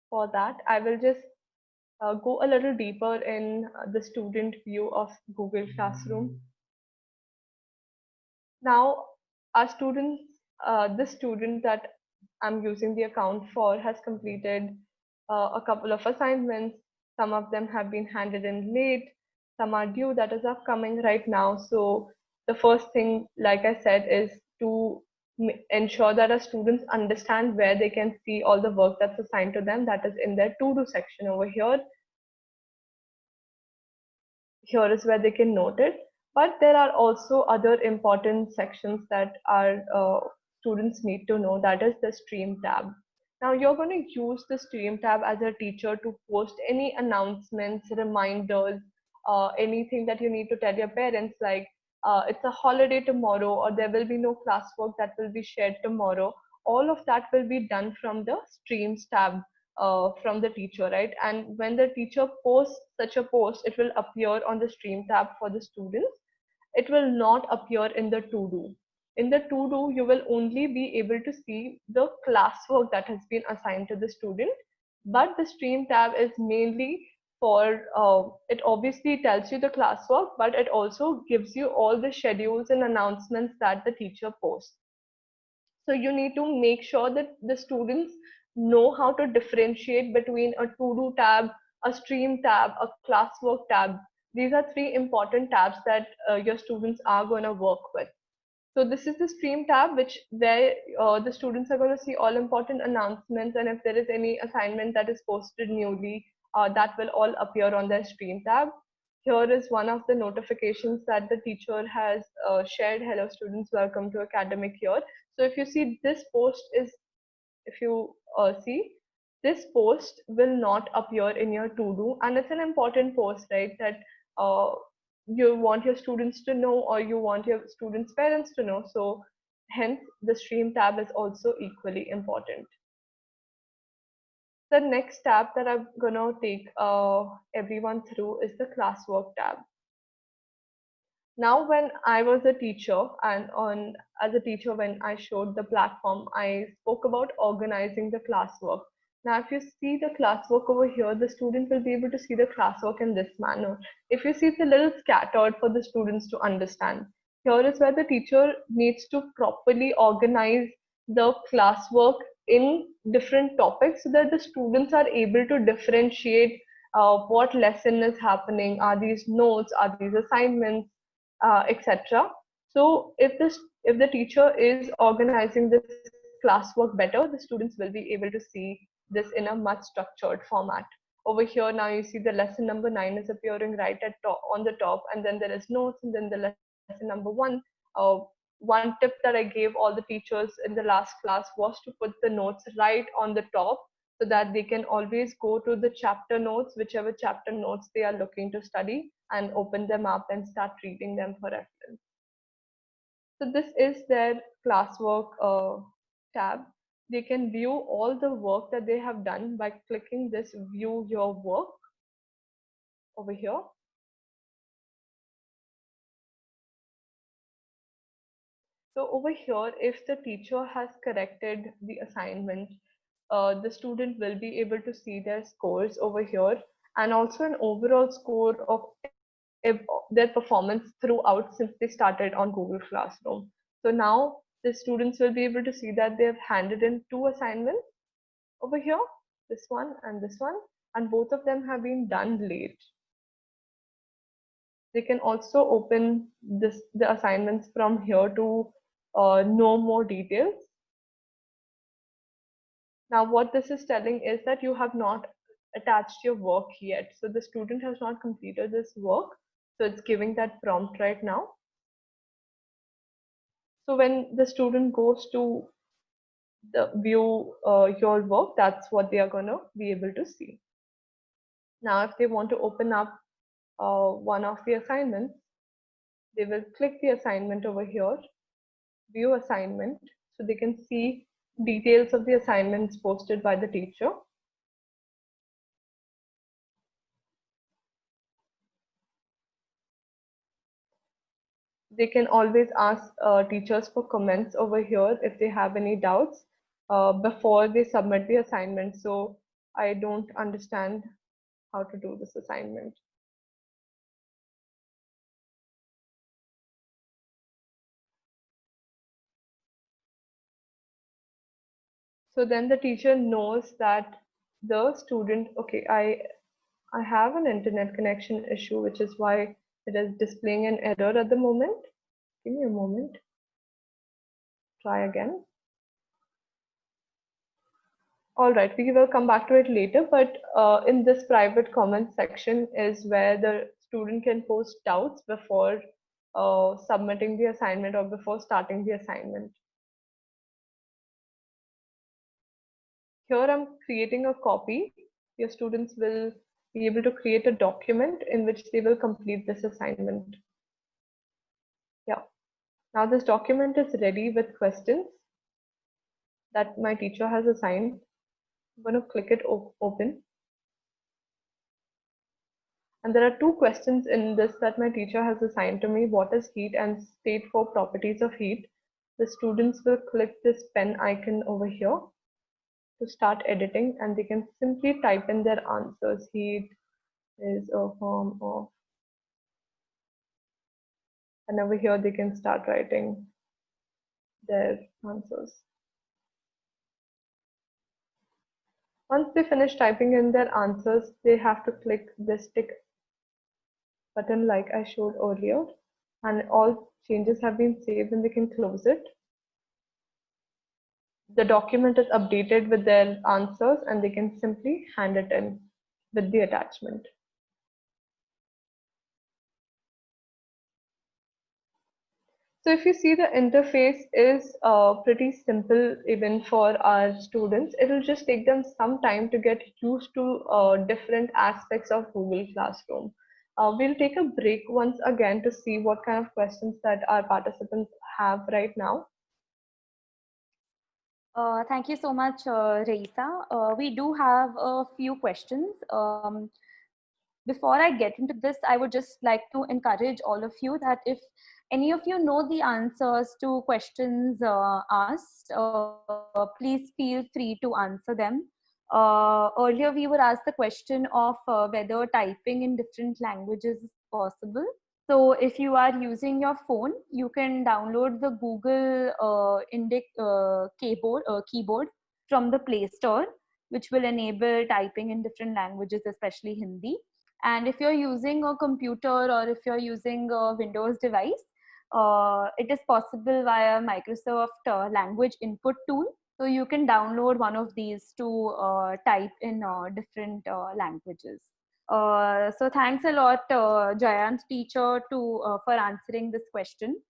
for that. I will just go a little deeper in the student view of Google Classroom. Now, our students, the student that I'm using the account for has completed a couple of assignments. Some of them have been handed in late, some are due, that is upcoming right now. So the first thing, like I said, is to ensure that our students understand where they can see all the work that's assigned to them. That is in their to-do section over here. Here is where they can note it. But there are also other important sections that our students need to know, that is the stream tab. Now you're going to use the stream tab as a teacher to post any announcements, reminders, anything that you need to tell your parents, like it's a holiday tomorrow, or there will be no classwork that will be shared tomorrow. All of that will be done from the streams tab from the teacher, right? And when the teacher posts such a post, it will appear on the stream tab for the students. It will not appear in the to-do. In the to-do, you will only be able to see the classwork that has been assigned to the student. But the stream tab is mainly for, it obviously tells you the classwork, but it also gives you all the schedules and announcements that the teacher posts. So you need to make sure that the students know how to differentiate between a to-do tab, a stream tab, a classwork tab. These are three important tabs that your students are going to work with. So this is the stream tab, which where the students are going to see all important announcements, and if there is any assignment that is posted newly, that will all appear on their stream tab. Here is one of the notifications that the teacher has shared. Hello students, welcome to academic year. So if you see this post is, if you see, this post will not appear in your to-do, and it's an important post, right? That you want your students to know, or you want your students' parents to know. So hence the stream tab is also equally important. The next tab that I'm gonna take everyone through is the classwork tab. Now, when I was a teacher, and as a teacher, when I showed the platform, I spoke about organizing the classwork. Now, if you see the classwork over here, the student will be able to see the classwork in this manner. If you see, it's a little scattered for the students to understand. Here is where the teacher needs to properly organize the classwork in different topics so that the students are able to differentiate what lesson is happening. Are these notes? Are these assignments? Etc. So if the teacher is organizing this classwork better, the students will be able to see this in a much structured format. Over here now you see the lesson number 9 is appearing right at top, on the top, and then there is notes, and then the lesson number 1. One tip that I gave all the teachers in the last class was to put the notes right on the top, so that they can always go to the chapter notes, whichever chapter notes they are looking to study, and open them up and start reading them for reference. So this is their classwork tab. They can view all the work that they have done by clicking this view your work over here. So over here, if the teacher has corrected the assignment, the student will be able to see their scores over here, and also an overall score of their performance throughout since they started on Google Classroom. So now the students will be able to see that they have handed in 2 assignments over here, this one, and both of them have been done late. They can also open the assignments from here to know more details. Now, what this is telling is that you have not attached your work yet. So the student has not completed this work. So it's giving that prompt right now. So when the student goes to the view your work, that's what they are going to be able to see. Now, if they want to open up one of the assignments, they will click the assignment over here, view assignment, so they can see details of the assignments posted by the teacher. They can always ask teachers for comments over here if they have any doubts before they submit the assignment. So I don't understand how to do this assignment. So then the teacher knows that the student, okay, I have an internet connection issue, which is why it is displaying an error at the moment. Give me a moment. Try again. All right, we will come back to it later, but in this private comment section is where the student can post doubts before submitting the assignment or before starting the assignment. Here I'm creating a copy. Your students will be able to create a document in which they will complete this assignment. Yeah. Now this document is ready with questions that my teacher has assigned. I'm going to click it open. And there are two questions in this that my teacher has assigned to me. What is heat, and state 4 properties of heat. The students will click this pen icon over here to start editing, and they can simply type in their answers. Heat is a form of, and over here they can start writing their answers. Once they finish typing in their answers, they have to click this tick button like I showed earlier, and all changes have been saved and they can close it. The document is updated with their answers and they can simply hand it in with the attachment. So if you see, the interface is pretty simple even for our students. It'll just take them some time to get used to different aspects of Google Classroom. We'll take a break once again to see what kind of questions that our participants have right now.
Thank you so much, Raisa. We do have a few questions. Before I get into this, I would just like to encourage all of you that if any of you know the answers to questions asked, please feel free to answer them. Earlier, we were asked the question of whether typing in different languages is possible. So if you are using your phone, you can download the Google keyboard from the Play Store, which will enable typing in different languages, especially Hindi. And if you're using a computer or if you're using a Windows device, it is possible via Microsoft Language Input tool. So you can download one of these to type in different languages. So thanks a lot, Jayant teacher, for answering this question.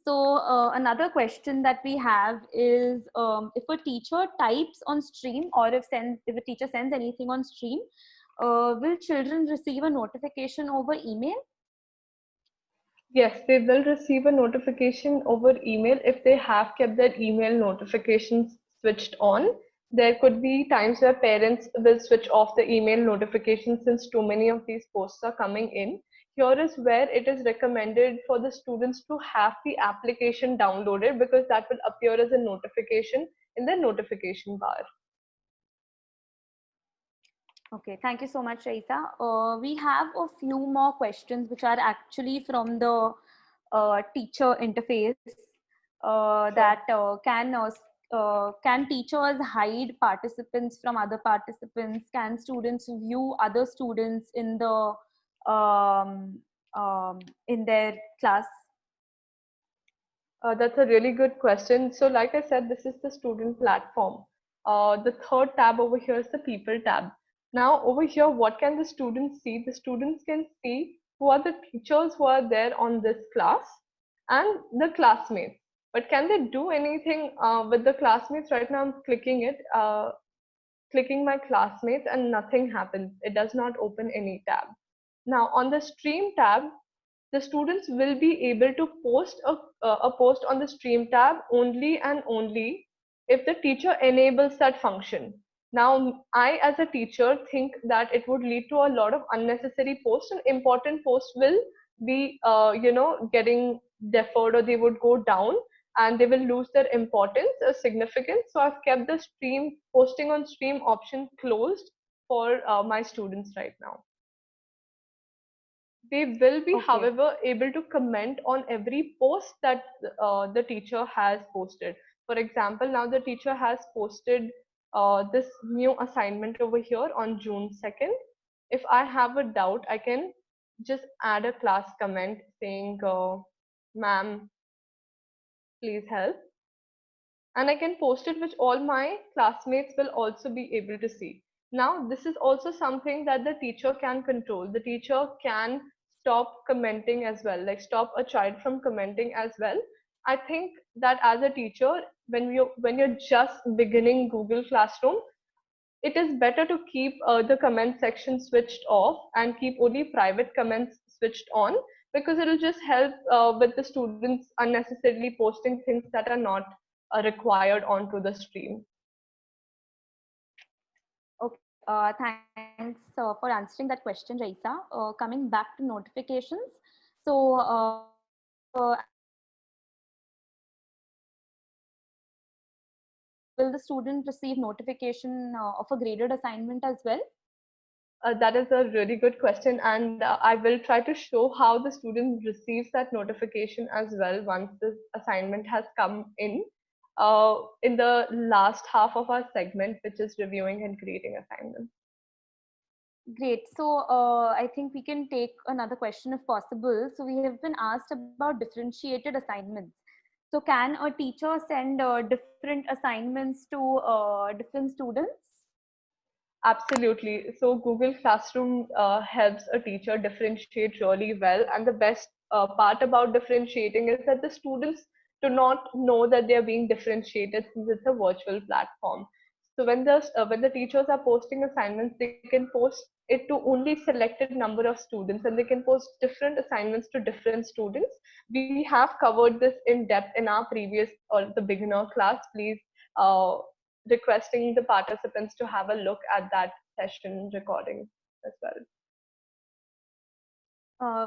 Another question that we have is if a teacher types on stream or if a teacher sends anything on stream, will children receive a notification over email?
Yes, they will receive a notification over email if they have kept their email notifications switched on. There could be times where parents will switch off the email notifications since too many of these posts are coming in. Here is where it is recommended for the students to have the application downloaded because that will appear as a notification in the notification bar.
Okay, thank you so much, Raisa. We have a few more questions which are actually from the teacher interface.
Sure.
That can teachers hide participants from other participants? Can students view other students in the in their class?
That's a really good question. So like I said, this is the student platform. The third tab over here is the people tab. Now over here, what can the students see? The students can see who are the teachers who are there on this class and the classmates. But can they do anything with the classmates? Right now I'm clicking it, clicking my classmates, and nothing happens. It does not open any tab. Now on the stream tab, the students will be able to post a post on the stream tab only and only if the teacher enables that function. Now, I as a teacher think that it would lead to a lot of unnecessary posts, and important posts will be, getting deferred, or they would go down and they will lose their importance or significance. So I've kept the stream posting on stream option closed for my students right now. They will be,
Okay.
however, able to comment on every post that the teacher has posted. For example, now the teacher has posted this new assignment over here on June 2nd. If I have a doubt, I can just add a class comment saying, ma'am, please help. And I can post it, which all my classmates will also be able to see. Now, this is also something that the teacher can control. The teacher can stop commenting as well, like stop a child from commenting as well. I think that as a teacher, when you're just beginning Google Classroom, it is better to keep the comment section switched off and keep only private comments switched on, because it will just help with the students unnecessarily posting things that are not required onto the stream.
Okay, thanks for answering that question, Raisa. Coming back to notifications, so will the student receive notification of a graded assignment as well?
That is a really good question, and I will try to show how the student receives that notification as well once this assignment has come in the last half of our segment, which is reviewing and creating assignments.
Great. So I think we can take another question if possible. So we have been asked about differentiated assignments. So can a teacher send different assignments to different students?
Absolutely. So Google Classroom helps a teacher differentiate really well. And the best part about differentiating is that the students do not know that they are being differentiated, since it's a virtual platform. So when the teachers are posting assignments, they can post it to only selected number of students, and they can post different assignments to different students. We have covered this in depth in our previous or the beginner class. Please uh, requesting the participants to have a look at that session recording as well.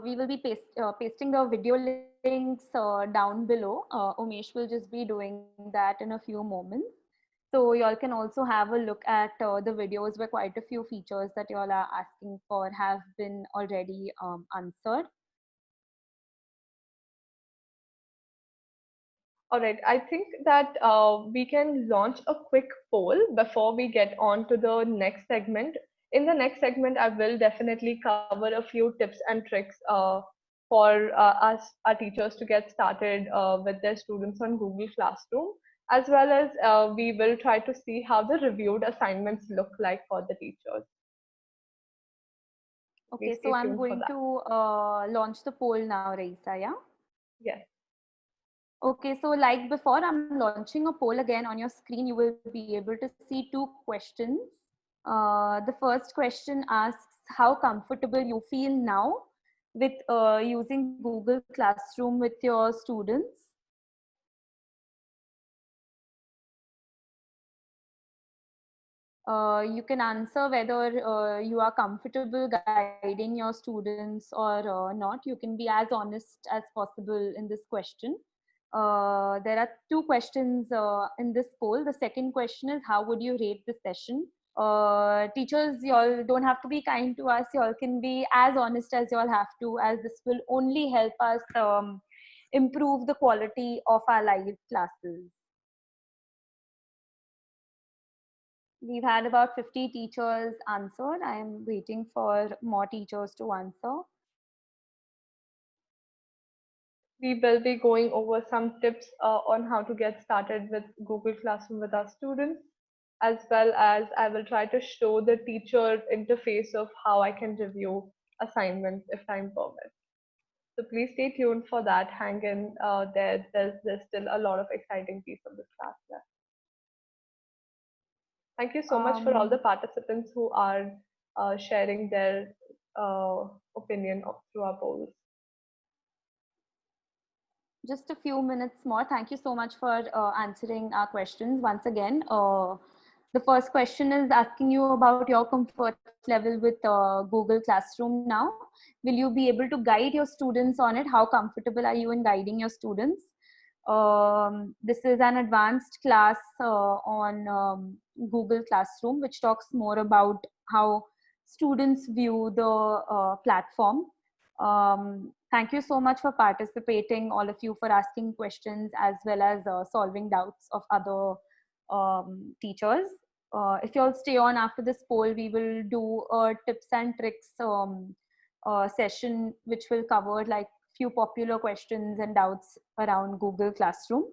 We will be pasting the video links down below. Umesh will just be doing that in a few moments. So y'all can also have a look at the videos where quite a few features that y'all are asking for have been already answered.
All right, I think that we can launch a quick poll before we get on to the next segment. In the next segment, I will definitely cover a few tips and tricks for our teachers to get started with their students on Google Classroom, as well as we will try to see how the reviewed assignments look like for the teachers. Please
Okay, so
stay
I'm
tuned for
going
that.
to launch the poll now, Raisa, yeah?
Yes.
Okay, so like before, I'm launching a poll again on your screen. You will be able to see two questions. The first question asks how comfortable you feel now with using Google Classroom with your students. You can answer whether you are comfortable guiding your students or not. You can be as honest as possible in this question. There are two questions in this poll. The second question is how would you rate the session? Teachers, y'all don't have to be kind to us. Y'all can be as honest as y'all have to, as this will only help us improve the quality of our live classes. We've had about 50 teachers answered. I am waiting for more teachers to answer.
We will be going over some tips on how to get started with Google Classroom with our students, as well as I will try to show the teacher interface of how I can review assignments if time permits. So please stay tuned for that. Hang in there. There's still a lot of exciting piece of this class left. Thank you so much for all the participants who are sharing their opinion through our polls.
Just a few minutes more. Thank you so much for answering our questions once again. The first question is asking you about your comfort level with Google Classroom now. Will you be able to guide your students on it? How comfortable are you in guiding your students? This is an advanced class on Google Classroom, which talks more about how students view the platform. Thank you so much for participating, all of you, for asking questions as well as solving doubts of other teachers. If you all stay on after this poll, we will do a tips and tricks session, which will cover like few popular questions and doubts around Google Classroom.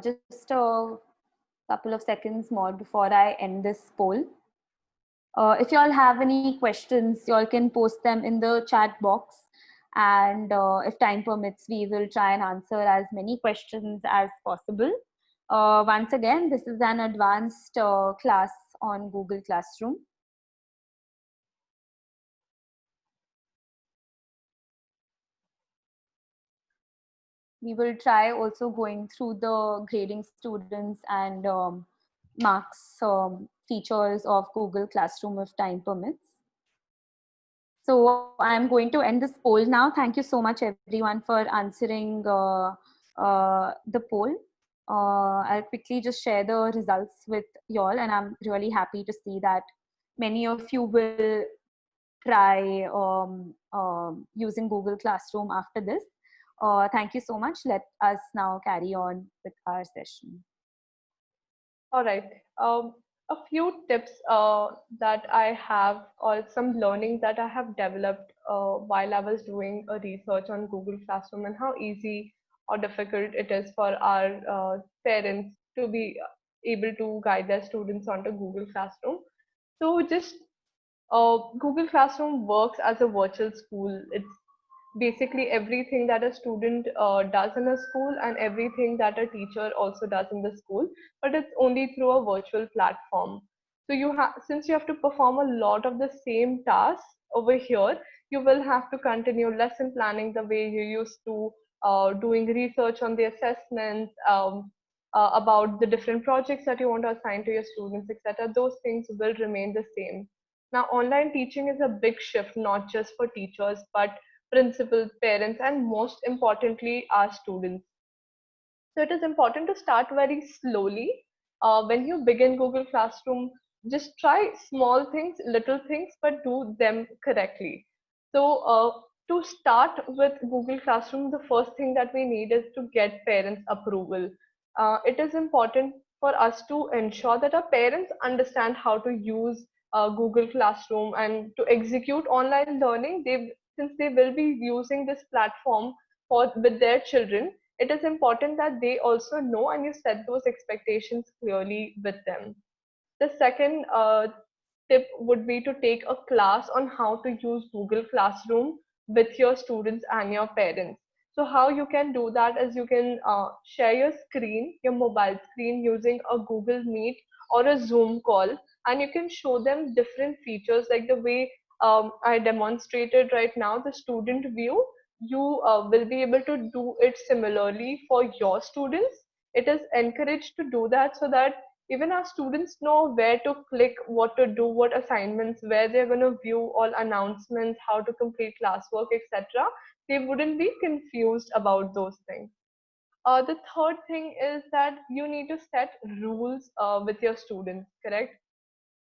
Just a couple of seconds more before I end this poll. If you all have any questions, you all can post them in the chat box. And if time permits, we will try and answer as many questions as possible. Once again, this is an advanced class on Google Classroom. We will try also going through the grading students and marks features of Google Classroom if time permits. So I'm going to end this poll now. Thank you so much, everyone, for answering the poll. I'll quickly just share the results with you all, and I'm really happy to see that many of you will try using Google Classroom after this. Thank you so much. Let us now carry on with our session.
All right. A few tips that I have, or some learning that I have developed while I was doing a research on Google Classroom, and how easy or difficult it is for our parents to be able to guide their students onto Google Classroom. So just Google Classroom works as a virtual school. It's basically everything that a student does in a school and everything that a teacher also does in the school, but it's only through a virtual platform. So since you have to perform a lot of the same tasks over here, you will have to continue lesson planning the way you used to, doing research on the assessments, about the different projects that you want to assign to your students, etc. Those things will remain the same. Now, online teaching is a big shift, not just for teachers, but principals, parents, and most importantly, our students. So it is important to start very slowly. When you begin Google Classroom, just try small things, little things, but do them correctly. So to start with Google Classroom, the first thing that we need is to get parents' approval. It is important for us to ensure that our parents understand how to use Google Classroom and to execute online learning. Since they will be using this platform with their children, it is important that they also know and you set those expectations clearly with them. The second tip would be to take a class on how to use Google Classroom with your students and your parents. So how you can do that is you can share your screen, your mobile screen, using a Google Meet or a Zoom call, and you can show them different features like the way I demonstrated right now, the student view. You will be able to do it similarly for your students. It is encouraged to do that so that even our students know where to click, what to do, what assignments, where they're going to view all announcements, how to complete classwork, etc. They wouldn't be confused about those things. The third thing is that you need to set rules with your students, correct?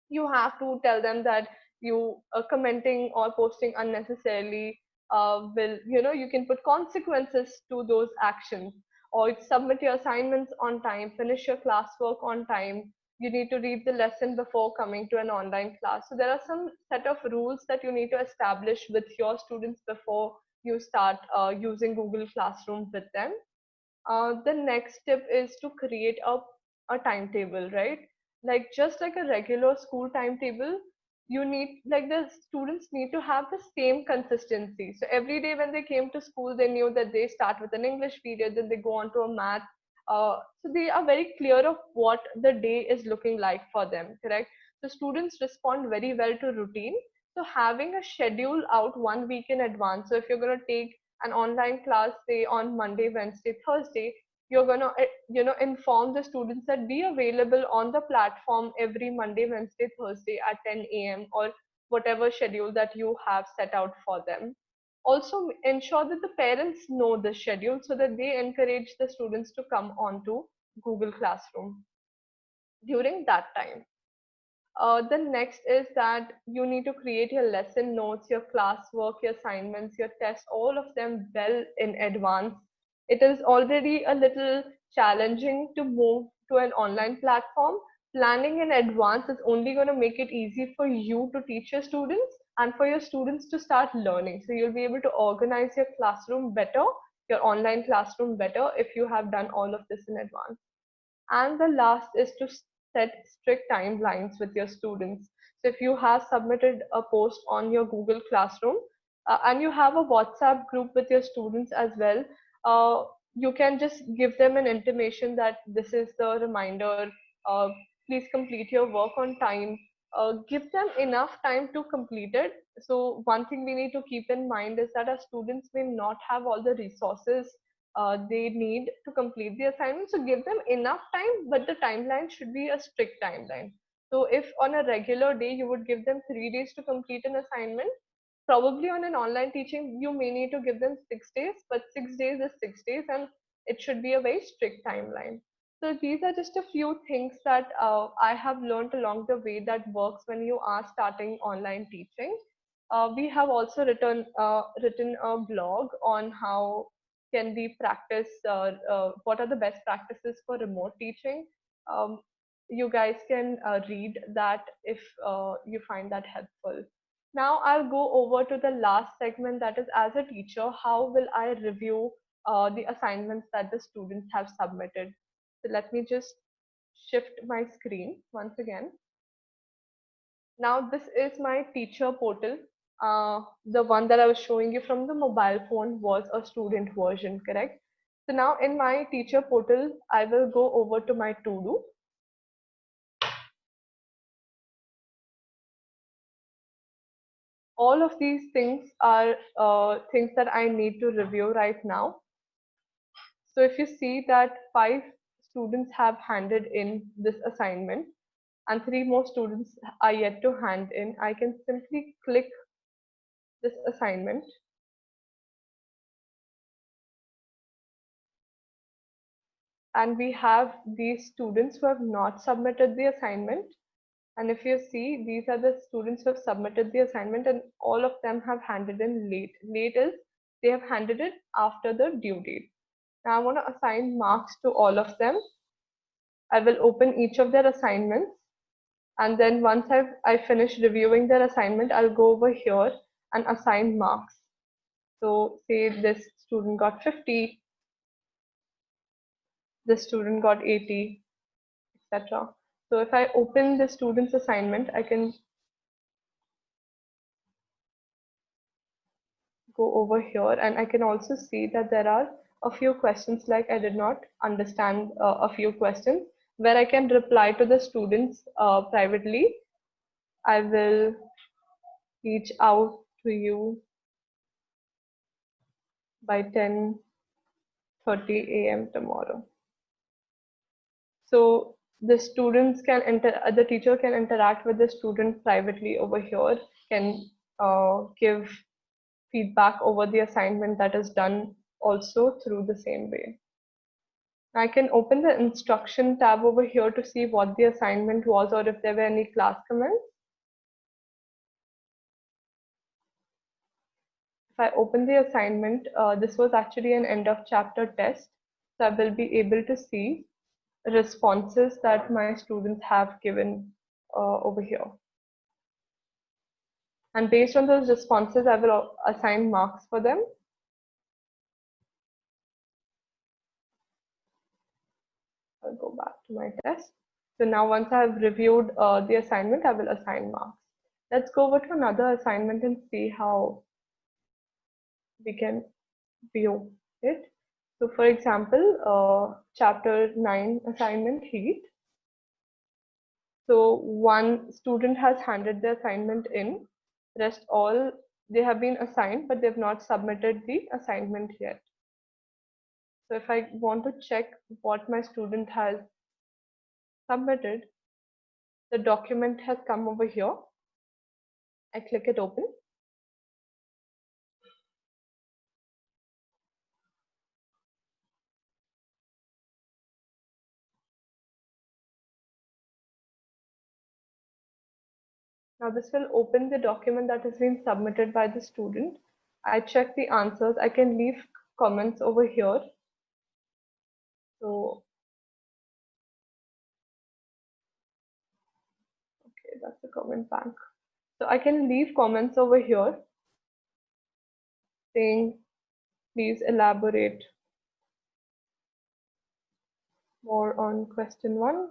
You have to tell them that you commenting or posting unnecessarily will, you can put consequences to those actions. or submit your assignments on time, finish your classwork on time. You need to read the lesson before coming to an online class. So there are some set of rules that you need to establish with your students before you start using Google Classroom with them. The next step is to create a timetable, right? Like just like a regular school timetable, you need, like, the students need to have the same consistency. So every day when they came to school, they knew that they start with an English period, then they go on to a math. So they are very clear of what the day is looking like for them, correct? So students respond very well to routine. So having a schedule out 1 week in advance. So if you're going to take an online class, say on Monday, Wednesday, Thursday, you're going to inform the students that be available on the platform every Monday, Wednesday, Thursday at 10 a.m. or whatever schedule that you have set out for them. Also ensure that the parents know the schedule so that they encourage the students to come onto Google Classroom during that time. The next is that you need to create your lesson notes, your classwork, your assignments, your tests, all of them well in advance. It is already a little challenging to move to an online platform. Planning in advance is only going to make it easy for you to teach your students and for your students to start learning. So you'll be able to organize your classroom better, your online classroom better, if you have done all of this in advance. And the last is to set strict timelines with your students. So if you have submitted a post on your Google Classroom and you have a WhatsApp group with your students as well, you can just give them an intimation that this is the reminder, uh, please complete your work on time. Give them enough time to complete it. So one thing we need to keep in mind is that our students may not have all the resources they need to complete the assignment. So give them enough time, but the timeline should be a strict timeline. So if on a regular day you would give them 3 days to complete an assignment, probably on an online teaching you may need to give them 6 days, but 6 days is 6 days, and it should be a very strict timeline. So these are just a few things that I have learned along the way that works when you are starting online teaching. We have also written a blog on how can we practice, what are the best practices for remote teaching. Um, you guys can read that if you find that helpful. Now I'll go over to the last segment, that is, as a teacher, how will I review the assignments that the students have submitted. So let me just shift my screen once again. Now this is my teacher portal. The one that I was showing you from the mobile phone was a student version, correct? So now in my teacher portal, I will go over to my to-do. All of these things are things that I need to review right now. So if you see that 5 students have handed in this assignment and 3 more students are yet to hand in, I can simply click this assignment. And we have these students who have not submitted the assignment. And if you see, these are the students who have submitted the assignment, and all of them have handed in late. Late is they have handed it after the due date. Now I want to assign marks to all of them. I will open each of their assignments. And then once I finish reviewing their assignment, I'll go over here and assign marks. So say this student got 50, this student got 80, etc. So if I open the student's assignment, I can go over here, and I can also see that there are a few questions like I did not understand a few questions, where I can reply to the students privately. I will reach out to you by 10:30 a.m. tomorrow. So the students can the teacher can interact with the student privately over here, can give feedback over the assignment that is done also through the same way. I can open the instruction tab over here to see what the assignment was or if there were any class comments. If I open the assignment, this was actually an end of chapter test. So I will be able to see responses that my students have given over here. And based on those responses, I will assign marks for them. I'll go back to my test. So now once I have reviewed the assignment, I will assign marks. Let's go over to another assignment and see how we can view it. So for example, chapter 9 assignment heat. So one student has handed the assignment in, rest all they have been assigned, but they've not submitted the assignment yet. So if I want to check what my student has submitted, the document has come over here. I click it open. Now this will open the document that has been submitted by the student. I check the answers. I can leave comments over here. So, okay, that's the comment bank. So I can leave comments over here saying, please elaborate more on question 1.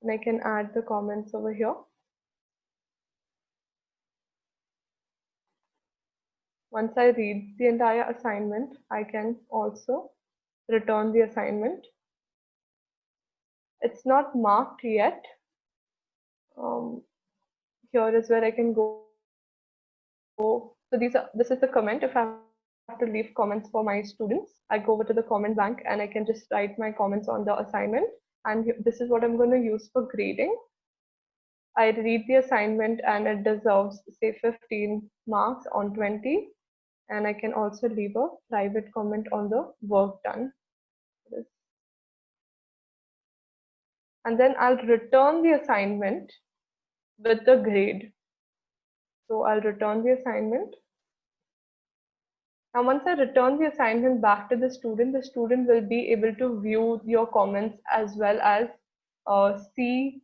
And I can add the comments over here. Once I read the entire assignment, I can also return the assignment. It's not marked yet. Here is where I can go. So this is the comment. If I have to leave comments for my students, I go over to the comment bank and I can just write my comments on the assignment. And this is what I'm going to use for grading. I read the assignment and it deserves say 15 marks on 20. And I can also leave a private comment on the work done. And then I'll return the assignment with the grade. So I'll return the assignment. Now, once I return the assignment back to the student will be able to view your comments as well as see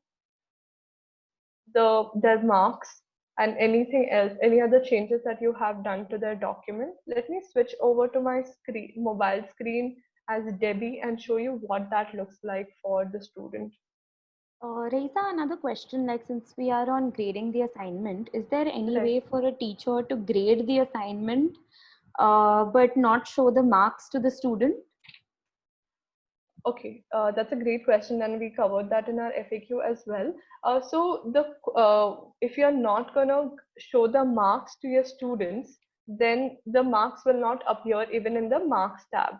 their marks and anything else, any other changes that you have done to their document. Let me switch over to my screen, mobile screen as Debbie and show you what that looks like for the student.
Raisa, another question, like since we are on grading the assignment, is there any way for a teacher to grade the assignment but not show the marks to the student?
Okay, that's a great question, and we covered that in our FAQ as well. So if you're not gonna show the marks to your students, then the marks will not appear even in the marks tab.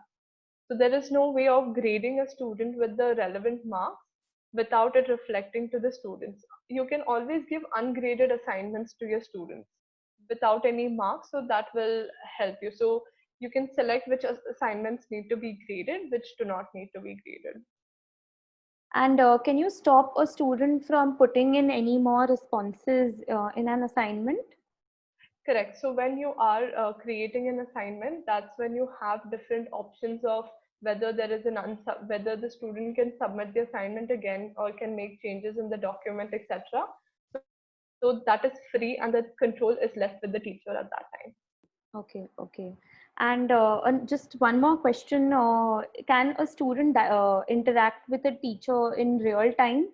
So there is no way of grading a student with the relevant marks without it reflecting to the students. You can always give ungraded assignments to your students without any marks, so that will help you. So you can select which assignments need to be graded, which do not need to be graded.
And can you stop a student from putting in any more responses in an assignment?
Correct. So when you are creating an assignment, that's when you have different options of whether there is whether the student can submit the assignment again or can make changes in the document, etc. So that is free, and the control is left with the teacher at that time.
Okay, okay. And just one more question. Can a student interact with a teacher in real time?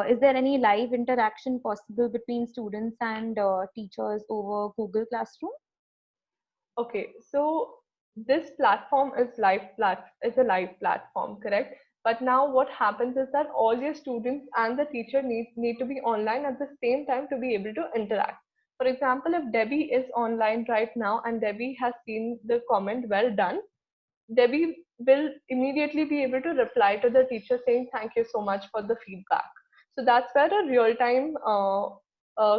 Is there any live interaction possible between students and teachers over Google Classroom?
Okay, so this platform is a live platform, correct? But now what happens is that all your students and the teacher need to be online at the same time to be able to interact. For example, if Debbie is online right now and Debbie has seen the comment, well done, Debbie will immediately be able to reply to the teacher saying, thank you so much for the feedback. So that's where a real-time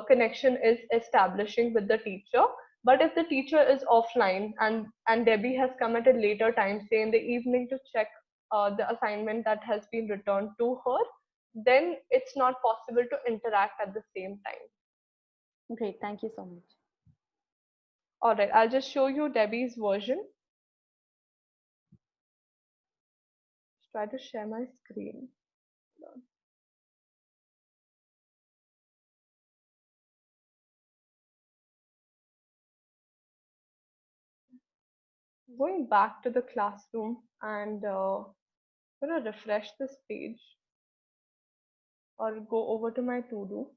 connection is establishing with the teacher. But if the teacher is offline and Debbie has come at a later time, say in the evening, to check the assignment that has been returned to her, then it's not possible to interact at the same time.
Great, thank you so much.
All right, I'll just show you Debbie's version. try to share my screen. Going back to the classroom and going to refresh this page or go over to my to-do.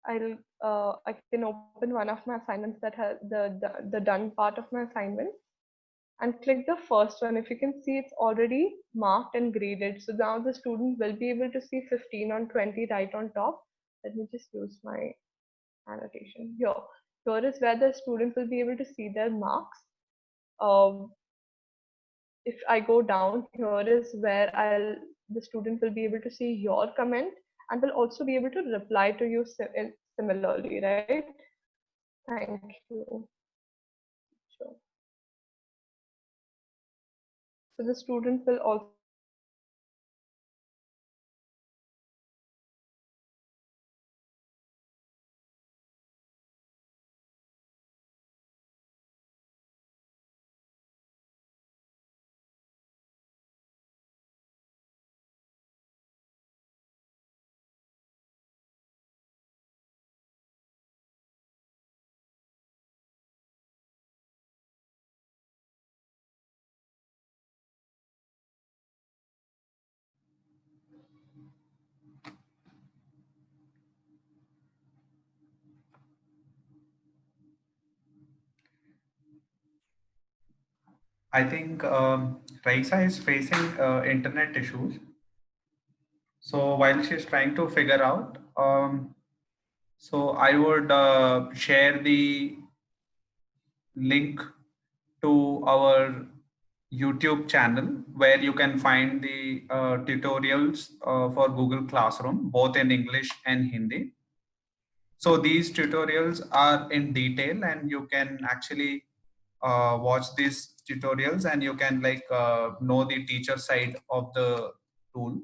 I can open one of my assignments that has the done part of my assignment and click the first one. If you can see, it's already marked and graded. So now the student will be able to see 15 on 20 right on top. Let me just use my annotation here. Here is where the student will be able to see their marks. If I go down, here is where the student will be able to see your comment and will also be able to reply to you similarly, right? Thank you. Sure. So the student will also
I think Raisa is facing internet issues. So while she's trying to figure out, so I would share the link to our YouTube channel where you can find the tutorials for Google Classroom, both in English and Hindi. So these tutorials are in detail and you can actually watch these tutorials and you can know the teacher side of the tool.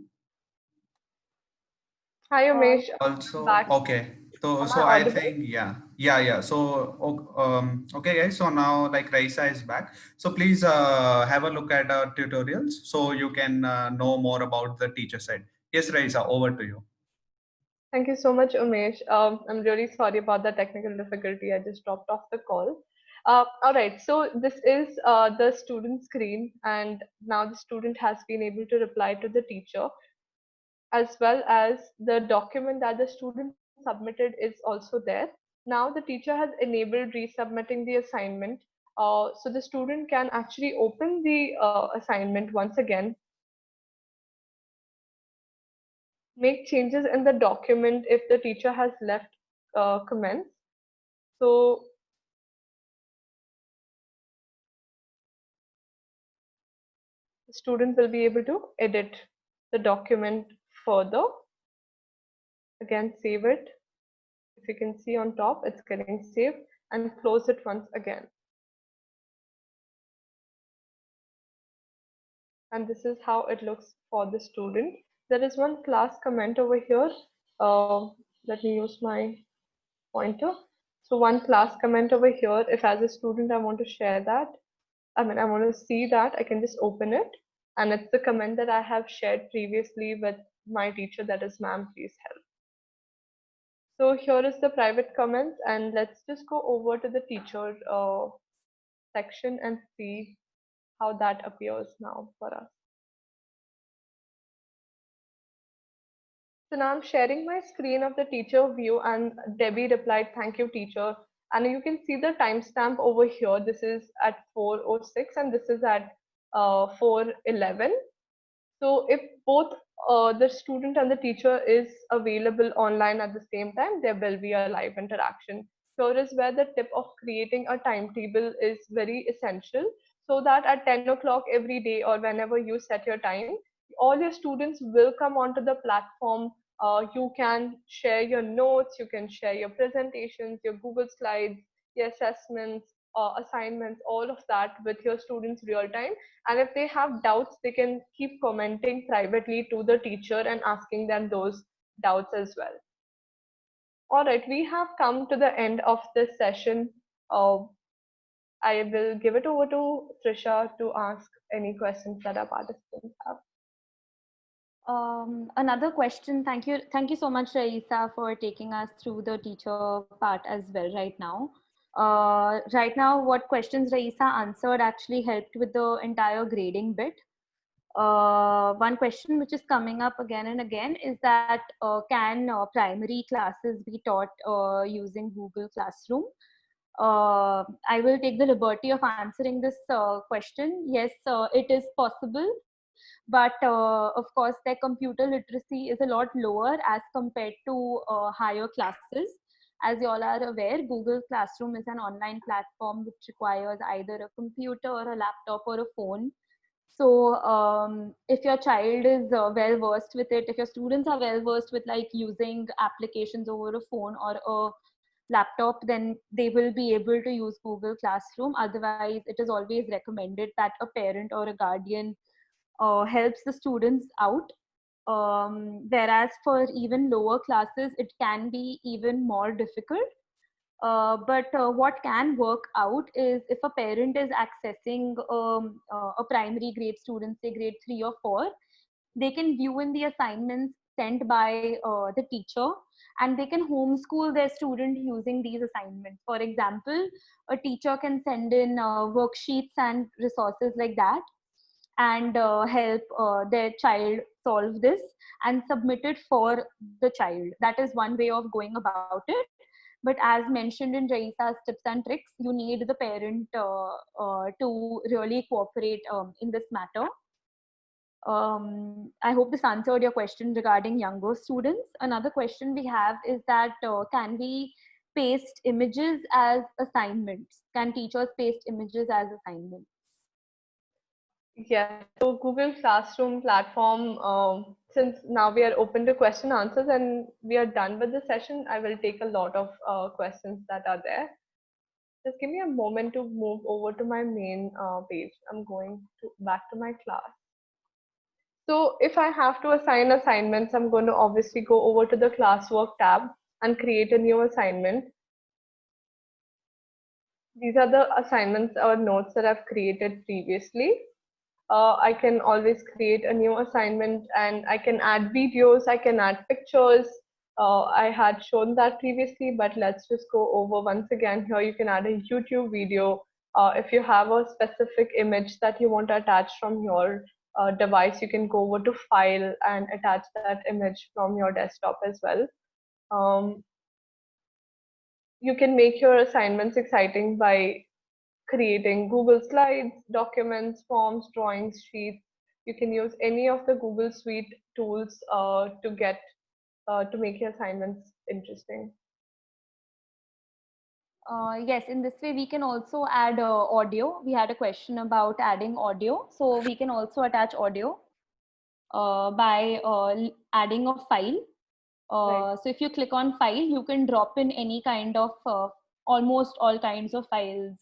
Hi Umesh,
Also,
back.
okay. So,
Am I
I
audible?
think, yeah. So, okay, guys. So now, Raisa is back. So please have a look at our tutorials so you can know more about the teacher side. Yes, Raisa, over to you.
Thank you so much, Umesh. I'm really sorry about the technical difficulty. I just dropped off the call. All right, so this is the student screen, and now the student has been able to reply to the teacher, as well as the document that the student submitted is also there. Now the teacher has enabled resubmitting the assignment. So the student can actually open the assignment once again, make changes in the document if the teacher has left comments. So the student will be able to edit the document further. Again, save it. If you can see on top, it's getting saved, and close it once again. And this is how it looks for the student. There is one class comment over here. Let me use my pointer. So one class comment over here, if as a student I want to share that, I want to see that, I can just open it. And it's the comment that I have shared previously with my teacher, that is, ma'am, please help. So here is the private comments, and let's just go over to the teacher section and see how that appears now for us. So now I'm sharing my screen of the teacher view, and Debbie replied, "Thank you, teacher." And you can see the timestamp over here. This is at 4:06 and this is at 4:11. So if both the student and the teacher is available online at the same time, there will be a live interaction. Here is where the tip of creating a timetable is very essential, so that at 10 o'clock every day or whenever you set your time, all your students will come onto the platform. You can share your notes, you can share your presentations, your Google Slides, your assessments, assignments, all of that with your students real time. And if they have doubts, they can keep commenting privately to the teacher and asking them those doubts as well. All right, we have come to the end of this session. I will give it over to Trisha to ask any questions that our participants have.
Another question. Thank you so much, Raisa, for taking us through the teacher part as well right now. Right now, what questions Raisa answered actually helped with the entire grading bit. One question which is coming up again and again is that can primary classes be taught using Google Classroom? I will take the liberty of answering this question. Yes, it is possible, but of course, their computer literacy is a lot lower as compared to higher classes. As you all are aware, Google Classroom is an online platform which requires either a computer or a laptop or a phone. So if your child is well versed with it, if your students are well versed with like using applications over a phone or a laptop, then they will be able to use Google Classroom. Otherwise, it is always recommended that a parent or a guardian helps the students out. Whereas for even lower classes, it can be even more difficult. But what can work out is if a parent is accessing a primary grade student, say grade 3 or 4, they can view in the assignments sent by the teacher, and they can homeschool their student using these assignments. For example, a teacher can send in worksheets and resources like that, and help their child solve this and submit it for the child. That is one way of going about it. But as mentioned in Raisa's tips and tricks, you need the parent to really cooperate in this matter. I hope this answered your question regarding younger students. Another question we have is that can we paste images as assignments? Can teachers paste images as assignments?
Yes, so Google Classroom platform, since now we are open to question answers and we are done with the session, I will take a lot of questions that are there. Just give me a moment to move over to my main page. I'm going back to my class. So if I have to assign assignments, I'm going to obviously go over to the classwork tab and create a new assignment. These are the assignments or notes that I've created previously. I can always create a new assignment, and I can add videos, I can add pictures. I had shown that previously, but let's just go over once again. Here you can add a YouTube video. If you have a specific image that you want to attach from your device, you can go over to File and attach that image from your desktop as well. You can make your assignments exciting by creating Google Slides, documents, forms, drawings, sheets. You can use any of the Google Suite tools to make your assignments interesting.
Yes, in this way we can also add audio. We had a question about adding audio. So we can also attach audio by adding a file.
Right.
So if you click on file, you can drop in any kind of, almost all kinds of files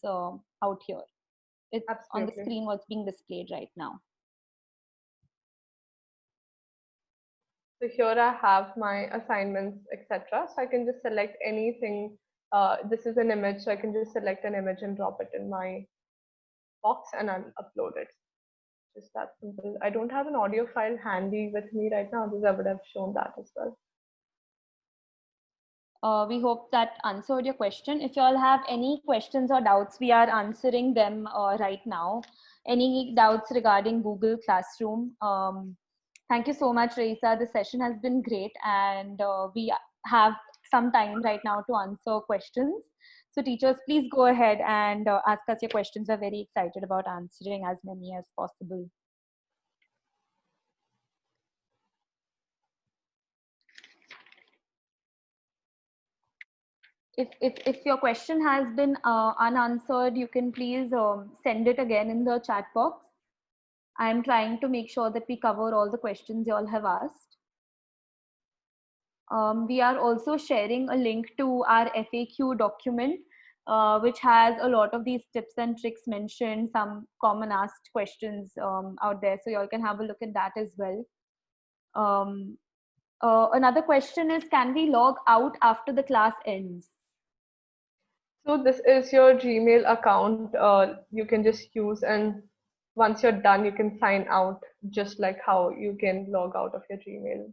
out here. It's on the
Absolutely.
screen what's being displayed right now.
So here I have my assignments, etc. So I can just select anything. This is an image, so I can just select an image and drop it in my box and I'll upload it. Just that simple. I don't have an audio file handy with me right now, because I would have shown that as well.
We hope that answered your question. If you all have any questions or doubts, we are answering them right now. Any doubts regarding Google Classroom? Thank you so much, Raisa. The session has been great, and we have some time right now to answer questions. So teachers, please go ahead and ask us your questions. We're very excited about answering as many as possible. If your question has been unanswered, you can please send it again in the chat box. I'm trying to make sure that we cover all the questions you all have asked. We are also sharing a link to our FAQ document, which has a lot of these tips and tricks mentioned, some common asked questions out there. So you all can have a look at that as well. Another question is, can we log out after the class ends?
So this is your Gmail account. You can just use, and once you're done, you can sign out just like how you can log out of your Gmail.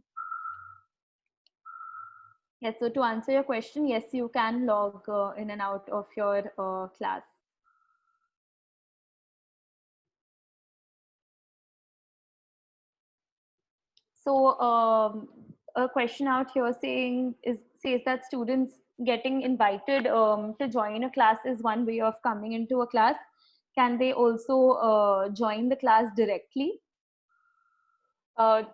Yes, so to answer your question, yes, you can log in and out of your class. So a question out here says that students getting invited to join a class is one way of coming into a class. Can they also join the class directly?
Uh,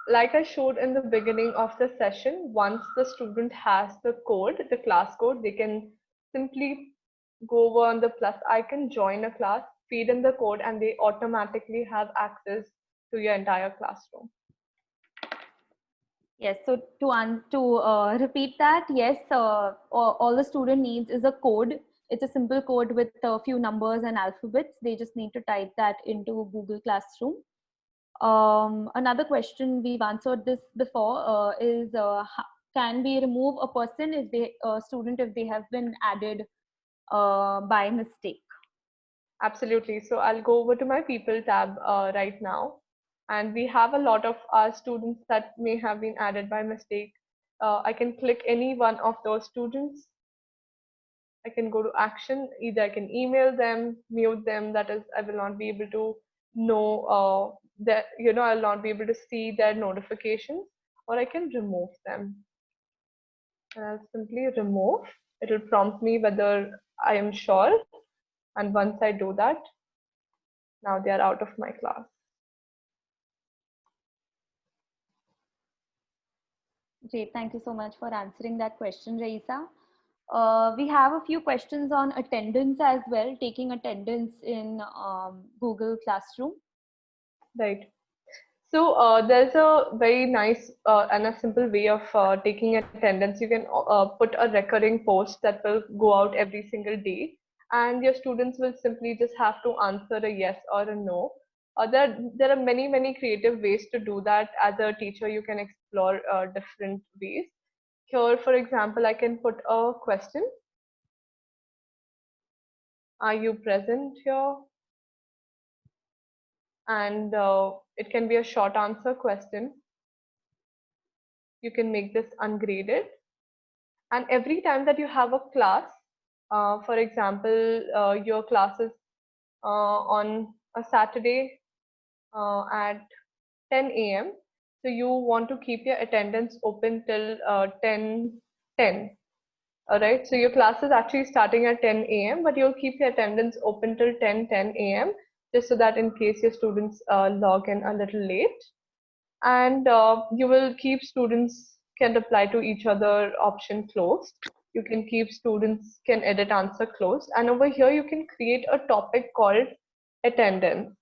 like I showed in the beginning of the session, once the student has the code, the class code, they can simply go over on the plus icon, join a class, feed in the code, and they automatically have access to your entire classroom.
Yes, so to repeat that, yes, all the student needs is a code. It's a simple code with a few numbers and alphabets. They just need to type that into Google Classroom. Another question, we've answered this before, is can we remove a person if they student if they have been added by mistake?
Absolutely. So I'll go over to my people tab right now. And we have a lot of our students that may have been added by mistake. I can click any one of those students. I can go to action. Either I can email them, mute them. That is, I will not be able to know that, I'll not be able to see their notifications, or I can remove them. And I'll simply remove. It will prompt me whether I am sure. And once I do that, now they are out of my class.
Great, thank you so much for answering that question, Raisa. We have a few questions on attendance as well, taking attendance in Google Classroom.
Right. So there's a very nice and a simple way of taking attendance. You can put a recurring post that will go out every single day, and your students will simply just have to answer a yes or a no. There are many creative ways to do that. As a teacher, you can explore different ways. Here, for example, I can put a question. Are you present here? And it can be a short answer question. You can make this ungraded. And every time that you have a class, for example, your class is on a Saturday at 10 a.m. So you want to keep your attendance open till 10:10. All right. So your class is actually starting at 10 a.m., but you'll keep your attendance open till 10:10 a.m. just so that in case your students log in a little late. And you will keep students can reply to each other option closed. You can keep students can edit answer closed. And over here, you can create a topic called attendance.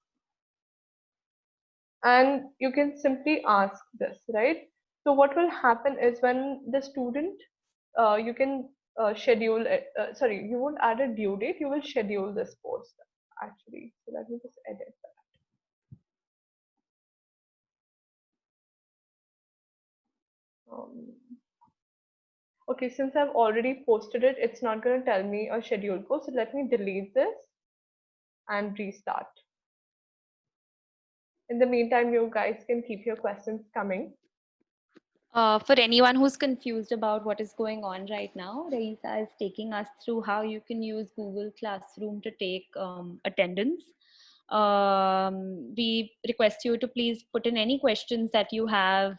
And you can simply ask this, right? So what will happen is when the student, you can schedule it, sorry, you won't add a due date, you will schedule this post actually. So let me just edit that. Okay, since I've already posted it, it's not going to tell me a schedule post. So let me delete this and restart. In the meantime, you guys can keep your questions coming.
For anyone who's confused about what is going on right now, Raisa is taking us through how you can use Google Classroom to take attendance. We request you to please put in any questions that you have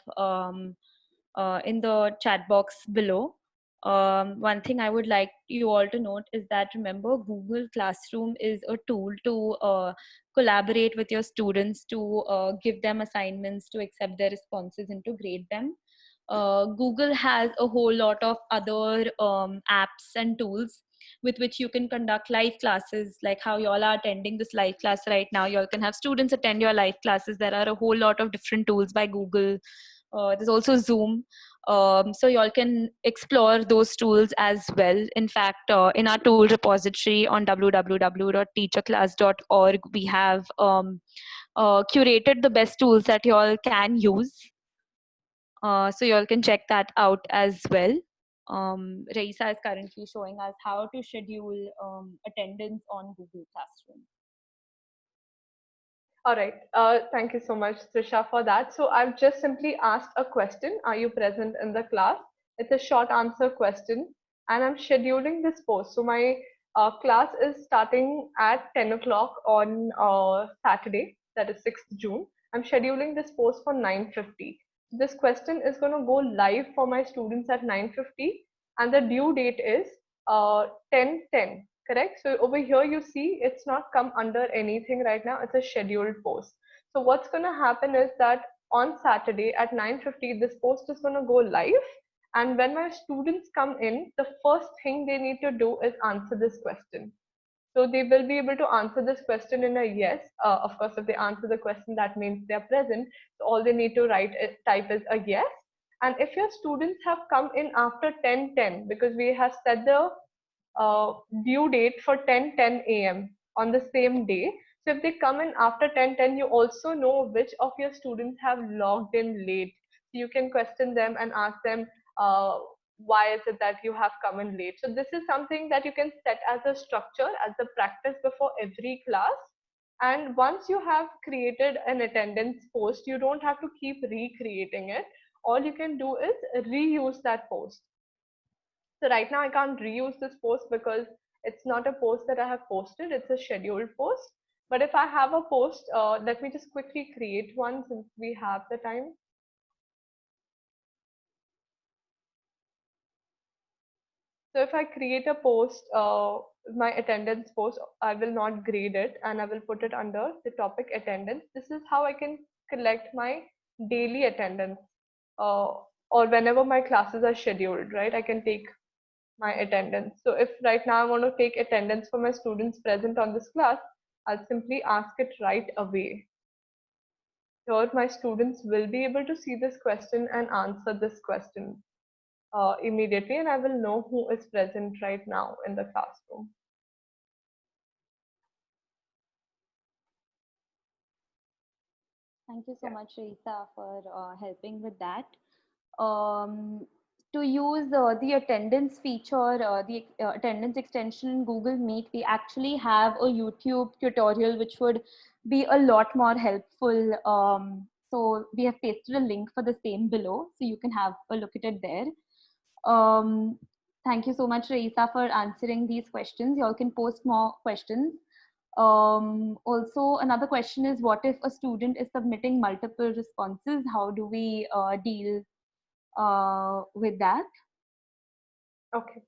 in the chat box below. One thing I would like you all to note is that remember, Google Classroom is a tool to collaborate with your students, to give them assignments, to accept their responses, and to grade them. Google has a whole lot of other apps and tools with which you can conduct live classes, like how you all are attending this live class right now. You all can have students attend your live classes. There are a whole lot of different tools by Google. There's also Zoom. So you all can explore those tools as well. In fact, in our tool repository on www.teacherclass.org, we have curated the best tools that you all can use. So you all can check that out as well. Raisa is currently showing us how to schedule attendance on Google Classroom.
All right. Thank you so much, Trisha, for that. So I've just simply asked a question. Are you present in the class? It's a short answer question, and I'm scheduling this post. So my class is starting at 10 o'clock on Saturday, that is 6th June. I'm scheduling this post for 9:50. This question is going to go live for my students at 9:50, and the due date is 10:10. Correct? So over here you see it's not come under anything right now. It's a scheduled post. So what's going to happen is that on Saturday at 9:50, this post is going to go live. And when my students come in, the first thing they need to do is answer this question. So they will be able to answer this question in a yes. Of course, if they answer the question, that means they're present. So all they need to type is a yes. And if your students have come in after 10:10, because we have set the due date for 10:10 a.m. on the same day. So if they come in after 10:10, you also know which of your students have logged in late. So you can question them and ask them, why is it that you have come in late? So this is something that you can set as a structure, as a practice before every class. And once you have created an attendance post, you don't have to keep recreating it. All you can do is reuse that post. So right now I can't reuse this post because it's not a post that I have posted, it's a scheduled post. But if I have a post, let me just quickly create one since we have the time. So if I create a post, my attendance post, I will not grade it and I will put it under the topic attendance. This is how I can collect my daily attendance uh, or whenever my classes are scheduled, right? I can take my attendance. So if right now I want to take attendance for my students present on this class, I'll simply ask it right away. Here my students will be able to see this question and answer this question immediately, and I will know who is present right now in the classroom.
Thank you so much, Raisa, for helping with that. Um, to use the attendance feature, the attendance extension in Google Meet, we actually have a YouTube tutorial which would be a lot more helpful. So we have pasted a link for the same below, so you can have a look at it there. Thank you so much, Raisa, for answering these questions. You all can post more questions. Also, another question is, what if a student is submitting multiple responses? How do we deal with that?
Okay.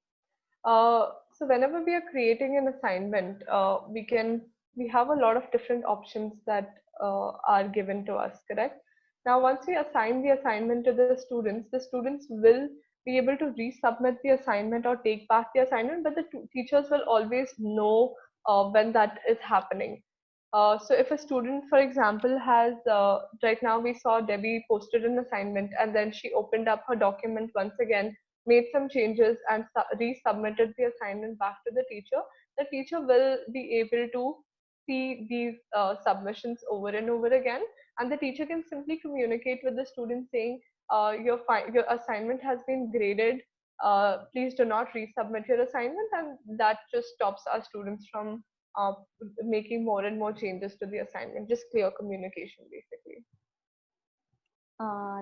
So whenever we are creating an assignment, we have a lot of different options that are given to us, correct? Now, once we assign the assignment to the students will be able to resubmit the assignment or take back the assignment, but the teachers will always know when that is happening. So if a student, for example, has right now we saw Debbie posted an assignment and then she opened up her document once again, made some changes and resubmitted the assignment back to the teacher will be able to see these submissions over and over again, and the teacher can simply communicate with the student saying, your assignment has been graded. Please do not resubmit your assignment, and that just stops our students from uh, making more and more changes to the assignment. Just clear communication, basically.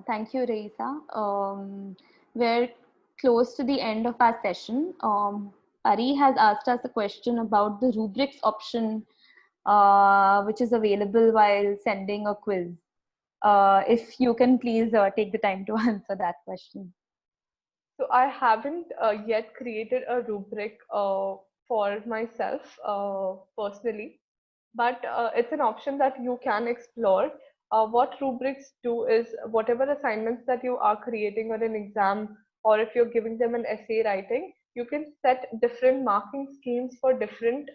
Thank you, Raisa. We're close to the end of our session. Pari has asked us a question about the rubrics option, which is available while sending a quiz. If you can please take the time to answer that question.
So I haven't yet created a rubric for myself personally, but it's an option that you can explore. What rubrics do is whatever assignments that you are creating or an exam, or if you're giving them an essay writing, you can set different marking schemes for different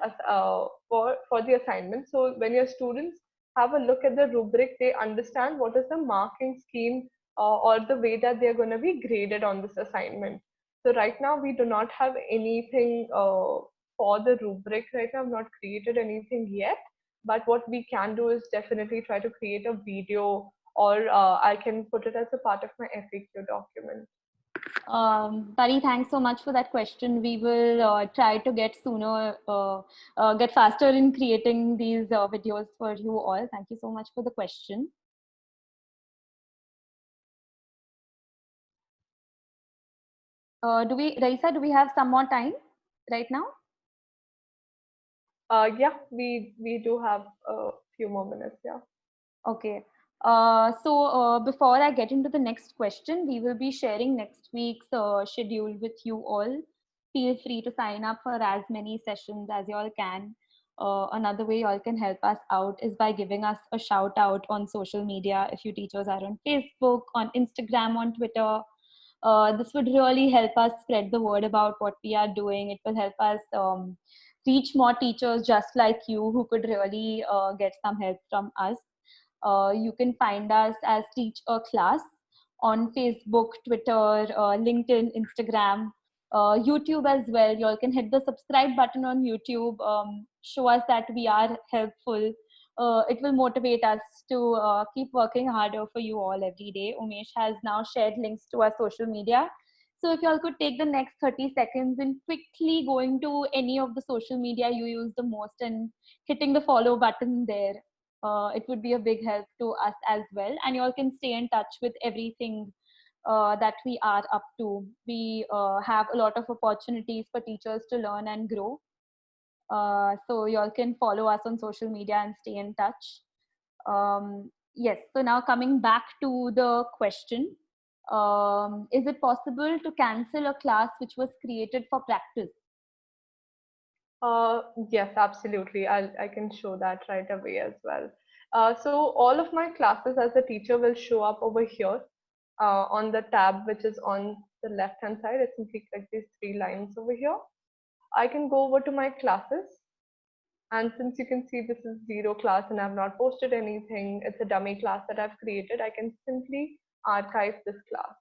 for the assignment. So when your students have a look at the rubric, they understand what is the marking scheme or the way that they're going to be graded on this assignment. So right now we do not have anything for the rubric right now. I've not created anything yet, but what we can do is definitely try to create a video, or I can put it as a part of my FAQ document.
Pari, thanks so much for that question. We will try to get get faster in creating these videos for you all. Thank you so much for the question. Raisa, do we have some more time right now?
Yeah, we do have a few more minutes. Yeah.
Okay. Before I get into the next question, we will be sharing next week's schedule with you all. Feel free to sign up for as many sessions as you all can. Another way you all can help us out is by giving us a shout out on social media. If you teachers are on Facebook, on Instagram, on Twitter, this would really help us spread the word about what we are doing. It will help us reach more teachers just like you who could really get some help from us. You can find us as Teach a Class on Facebook, Twitter, LinkedIn, Instagram, YouTube as well. You all can hit the subscribe button on YouTube. Show us that we are helpful. It will motivate us to keep working harder for you all every day. Umesh has now shared links to our social media. So if you all could take the next 30 seconds and quickly going to any of the social media you use the most and hitting the follow button there, it would be a big help to us as well. And you all can stay in touch with everything that we are up to. We have a lot of opportunities for teachers to learn and grow. So you all can follow us on social media and stay in touch. Yes, so now coming back to the question, is it possible to cancel a class which was created for practice?
Yes, absolutely. I can show that right away as well. So all of my classes as a teacher will show up over here on the tab which is on the left hand side. I simply click these three lines over here. I can go over to my classes, and since you can see this is zero class and I've not posted anything, it's a dummy class that I've created. I can simply archive this class.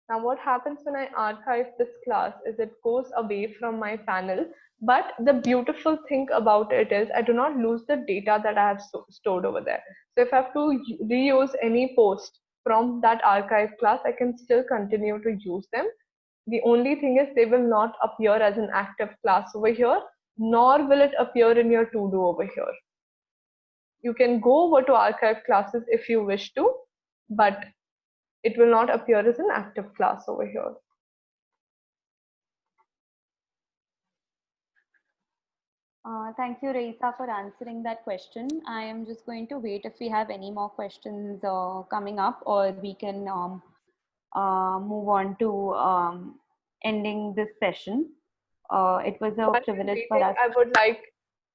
Now what happens when I archive this class is it goes away from my panel, but the beautiful thing about it is I do not lose the data that I have stored over there. So if I have to reuse any post from that archive class, I can still continue to use them. The only thing is they will not appear as an active class over here, nor will it appear in your to-do over here. You can go over to archive classes if you wish to, but it will not appear as an active class over here.
Thank you, Raisa, for answering that question. I am just going to wait if we have any more questions coming up, or we can move on to ending this session. It was a privilege for us.
I would like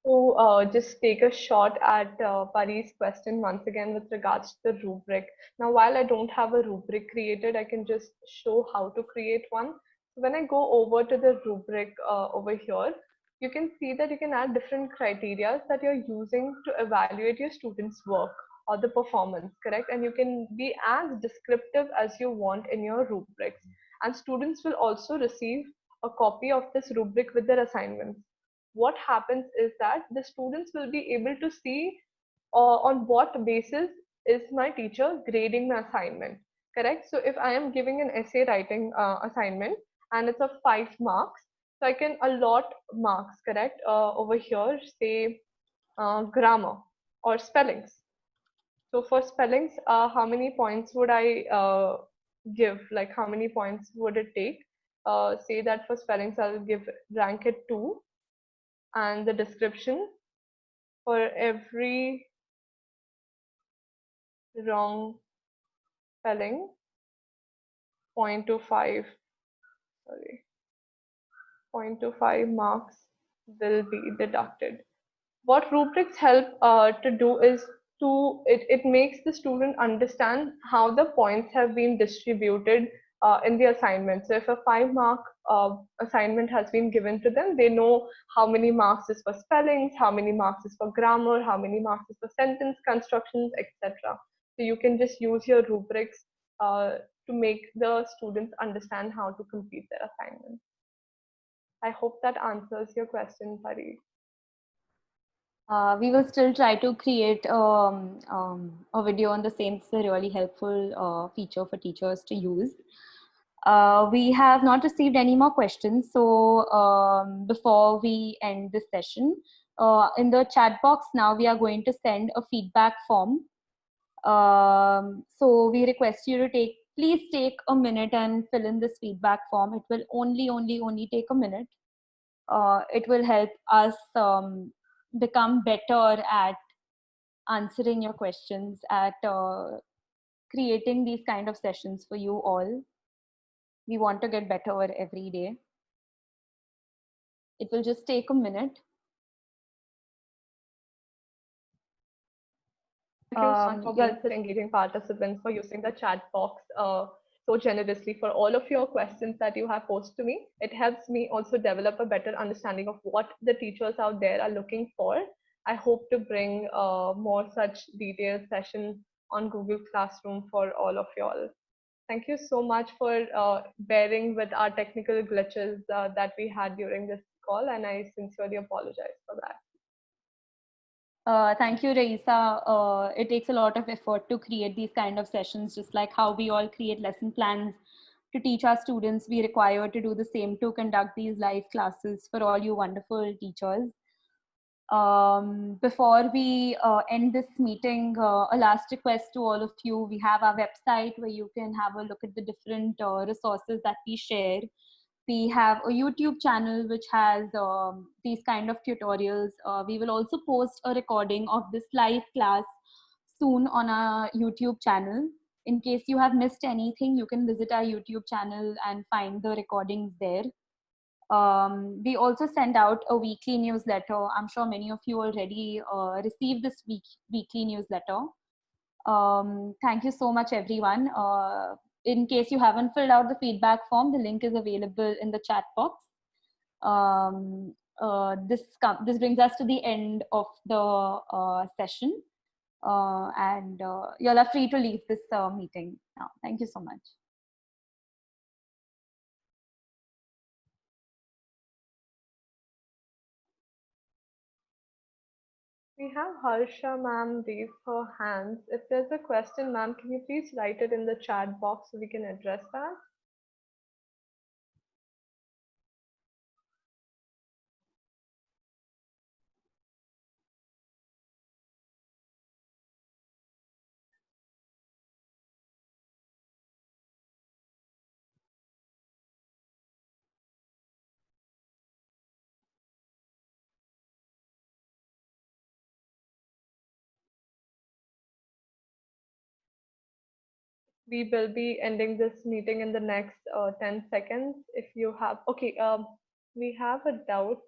to just take a shot at Pari's question once again with regards to the rubric. Now, while I don't have a rubric created, I can just show how to create one. So when I go over to the rubric over here, you can see that you can add different criteria that you're using to evaluate your students' work or the performance, correct? And you can be as descriptive as you want in your rubrics. And students will also receive a copy of this rubric with their assignments. What happens is that the students will be able to see on what basis is my teacher grading my assignment, correct? So if I am giving an essay writing assignment and it's of 5 marks, so I can allot marks, correct, over here, say grammar or spellings. So for spellings, how many points would I give? Like how many points would it take? Say that for spellings, I'll give rank it 2, and the description for every wrong spelling, 0.25, sorry, 0.25 marks will be deducted. What rubrics help to do is it makes the student understand how the points have been distributed in the assignment. So if a 5 mark assignment has been given to them, they know how many marks is for spellings, how many marks is for grammar, how many marks is for sentence constructions, etc. So you can just use your rubrics to make the students understand how to complete their assignment. I hope that answers your question, Pari.
We will still try to create a video on the same. It's a really helpful feature for teachers to use. We have not received any more questions. So before we end this session, in the chat box now we are going to send a feedback form. So we request you to please take a minute and fill in this feedback form. It will only take a minute. It will help us become better at answering your questions, at creating these kind of sessions for you all. We want to get better every day. It will just take a minute.
Thank you so much for being such engaging participants, for using the chat box so generously for all of your questions that you have posed to me. It helps me also develop a better understanding of what the teachers out there are looking for. I hope to bring more such detailed sessions on Google Classroom for all of y'all. Thank you so much for bearing with our technical glitches that we had during this call, and I sincerely apologize for that.
Thank you, Raisa. It takes a lot of effort to create these kind of sessions, just like how we all create lesson plans to teach our students. We require to do the same to conduct these live classes for all you wonderful teachers. Before we end this meeting, a last request to all of you. We have our website where you can have a look at the different resources that we share. We have a YouTube channel which has these kind of tutorials. We will also post a recording of this live class soon on our YouTube channel. In case you have missed anything, you can visit our YouTube channel and find the recordings there. We also send out a weekly newsletter. I'm sure many of you already received this weekly newsletter. Thank you so much, everyone. In case you haven't filled out the feedback form, the link is available in the chat box. This brings us to the end of the session. And you all are free to leave this meeting now. Thank you so much.
We have Harsha ma'am raise her hands. If there's a question, ma'am, can you please write it in the chat box so we can address that? We will be ending this meeting in the next 10 seconds. If you have, okay, we have a doubt.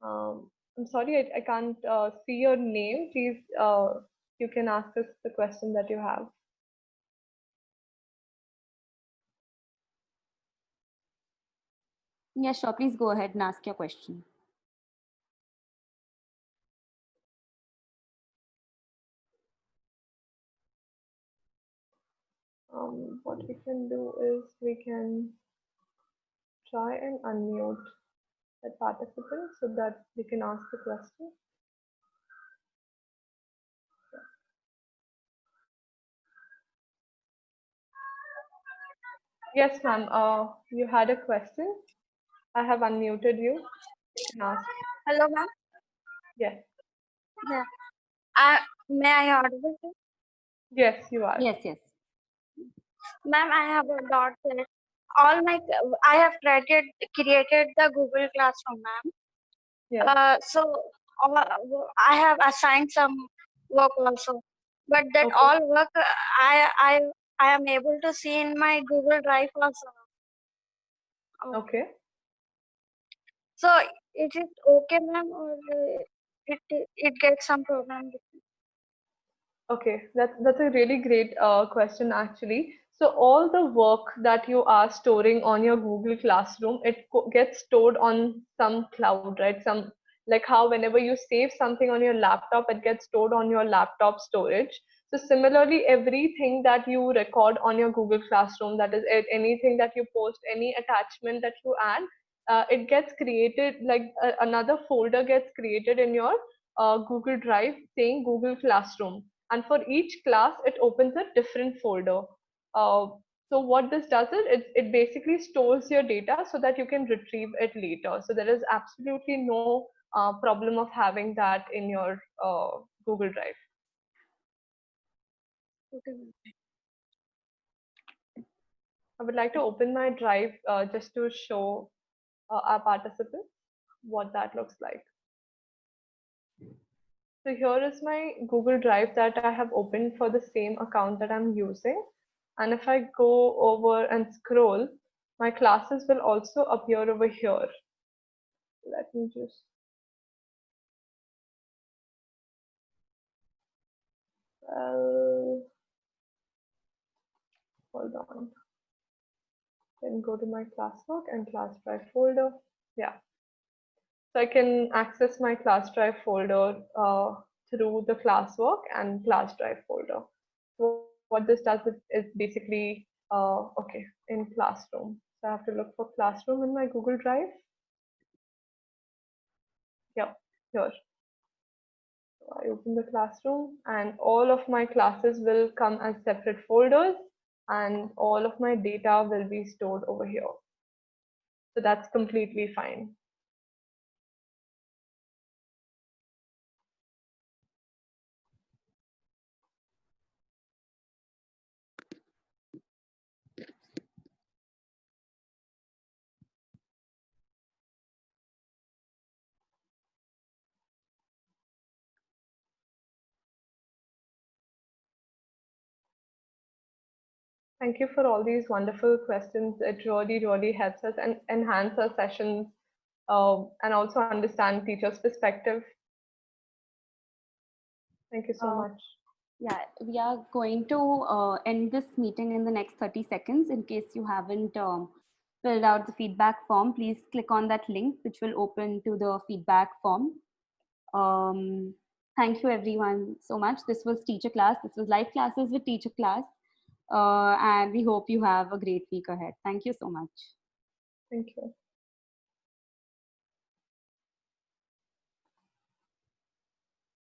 I'm sorry, I can't see your name. Please, you can ask us the question that you have.
Yes, sure. Please go ahead and ask your question.
What we can do is we can try and unmute that participant so that we can ask the question. Yes, ma'am. You had a question. I have unmuted you. You can ask.
Hello, ma'am.
Yes.
Yeah. May I audible?
Yes, you are.
Yes, yes.
Ma'am, I have a doubt that I have created the Google Classroom, ma'am.
Yes.
So I have assigned some work also, but that
Okay.
all work I am able to see in my Google Drive also.
Okay.
So is it okay, ma'am, or it gets some problem?
Okay, that's a really great question actually. So all the work that you are storing on your Google Classroom, it gets stored on some cloud, right? Some like how whenever you save something on your laptop, it gets stored on your laptop storage. So similarly, everything that you record on your Google Classroom, that is anything that you post, any attachment that you add, it gets created like another folder gets created in your Google Drive saying Google Classroom, and for each class it opens a different folder. So what this does is it basically stores your data so that you can retrieve it later. So there is absolutely no problem of having that in your Google Drive.
Okay.
I would like to open my drive just to show our participants what that looks like. So here is my Google Drive that I have opened for the same account that I'm using. And if I go over and scroll, my classes will also appear over here. Let me just, hold on. Then go to my classwork and class drive folder. Yeah. So I can access my class drive folder through the classwork and class drive folder. So what this does is basically, okay, in classroom. So I have to look for classroom in my Google Drive. Yeah, here. So I open the classroom and all of my classes will come as separate folders and all of my data will be stored over here. So that's completely fine. Thank you for all these wonderful questions. It really, really helps us and enhance our sessions and also understand teachers' perspective. Thank you so much.
Yeah, we are going to end this meeting in the next 30 seconds. In case you haven't filled out the feedback form, please click on that link, which will open to the feedback form. Thank you everyone so much. This was Teacher Class. This was live classes with Teacher Class. And we hope you have a great week ahead. Thank you so much.
Thank you.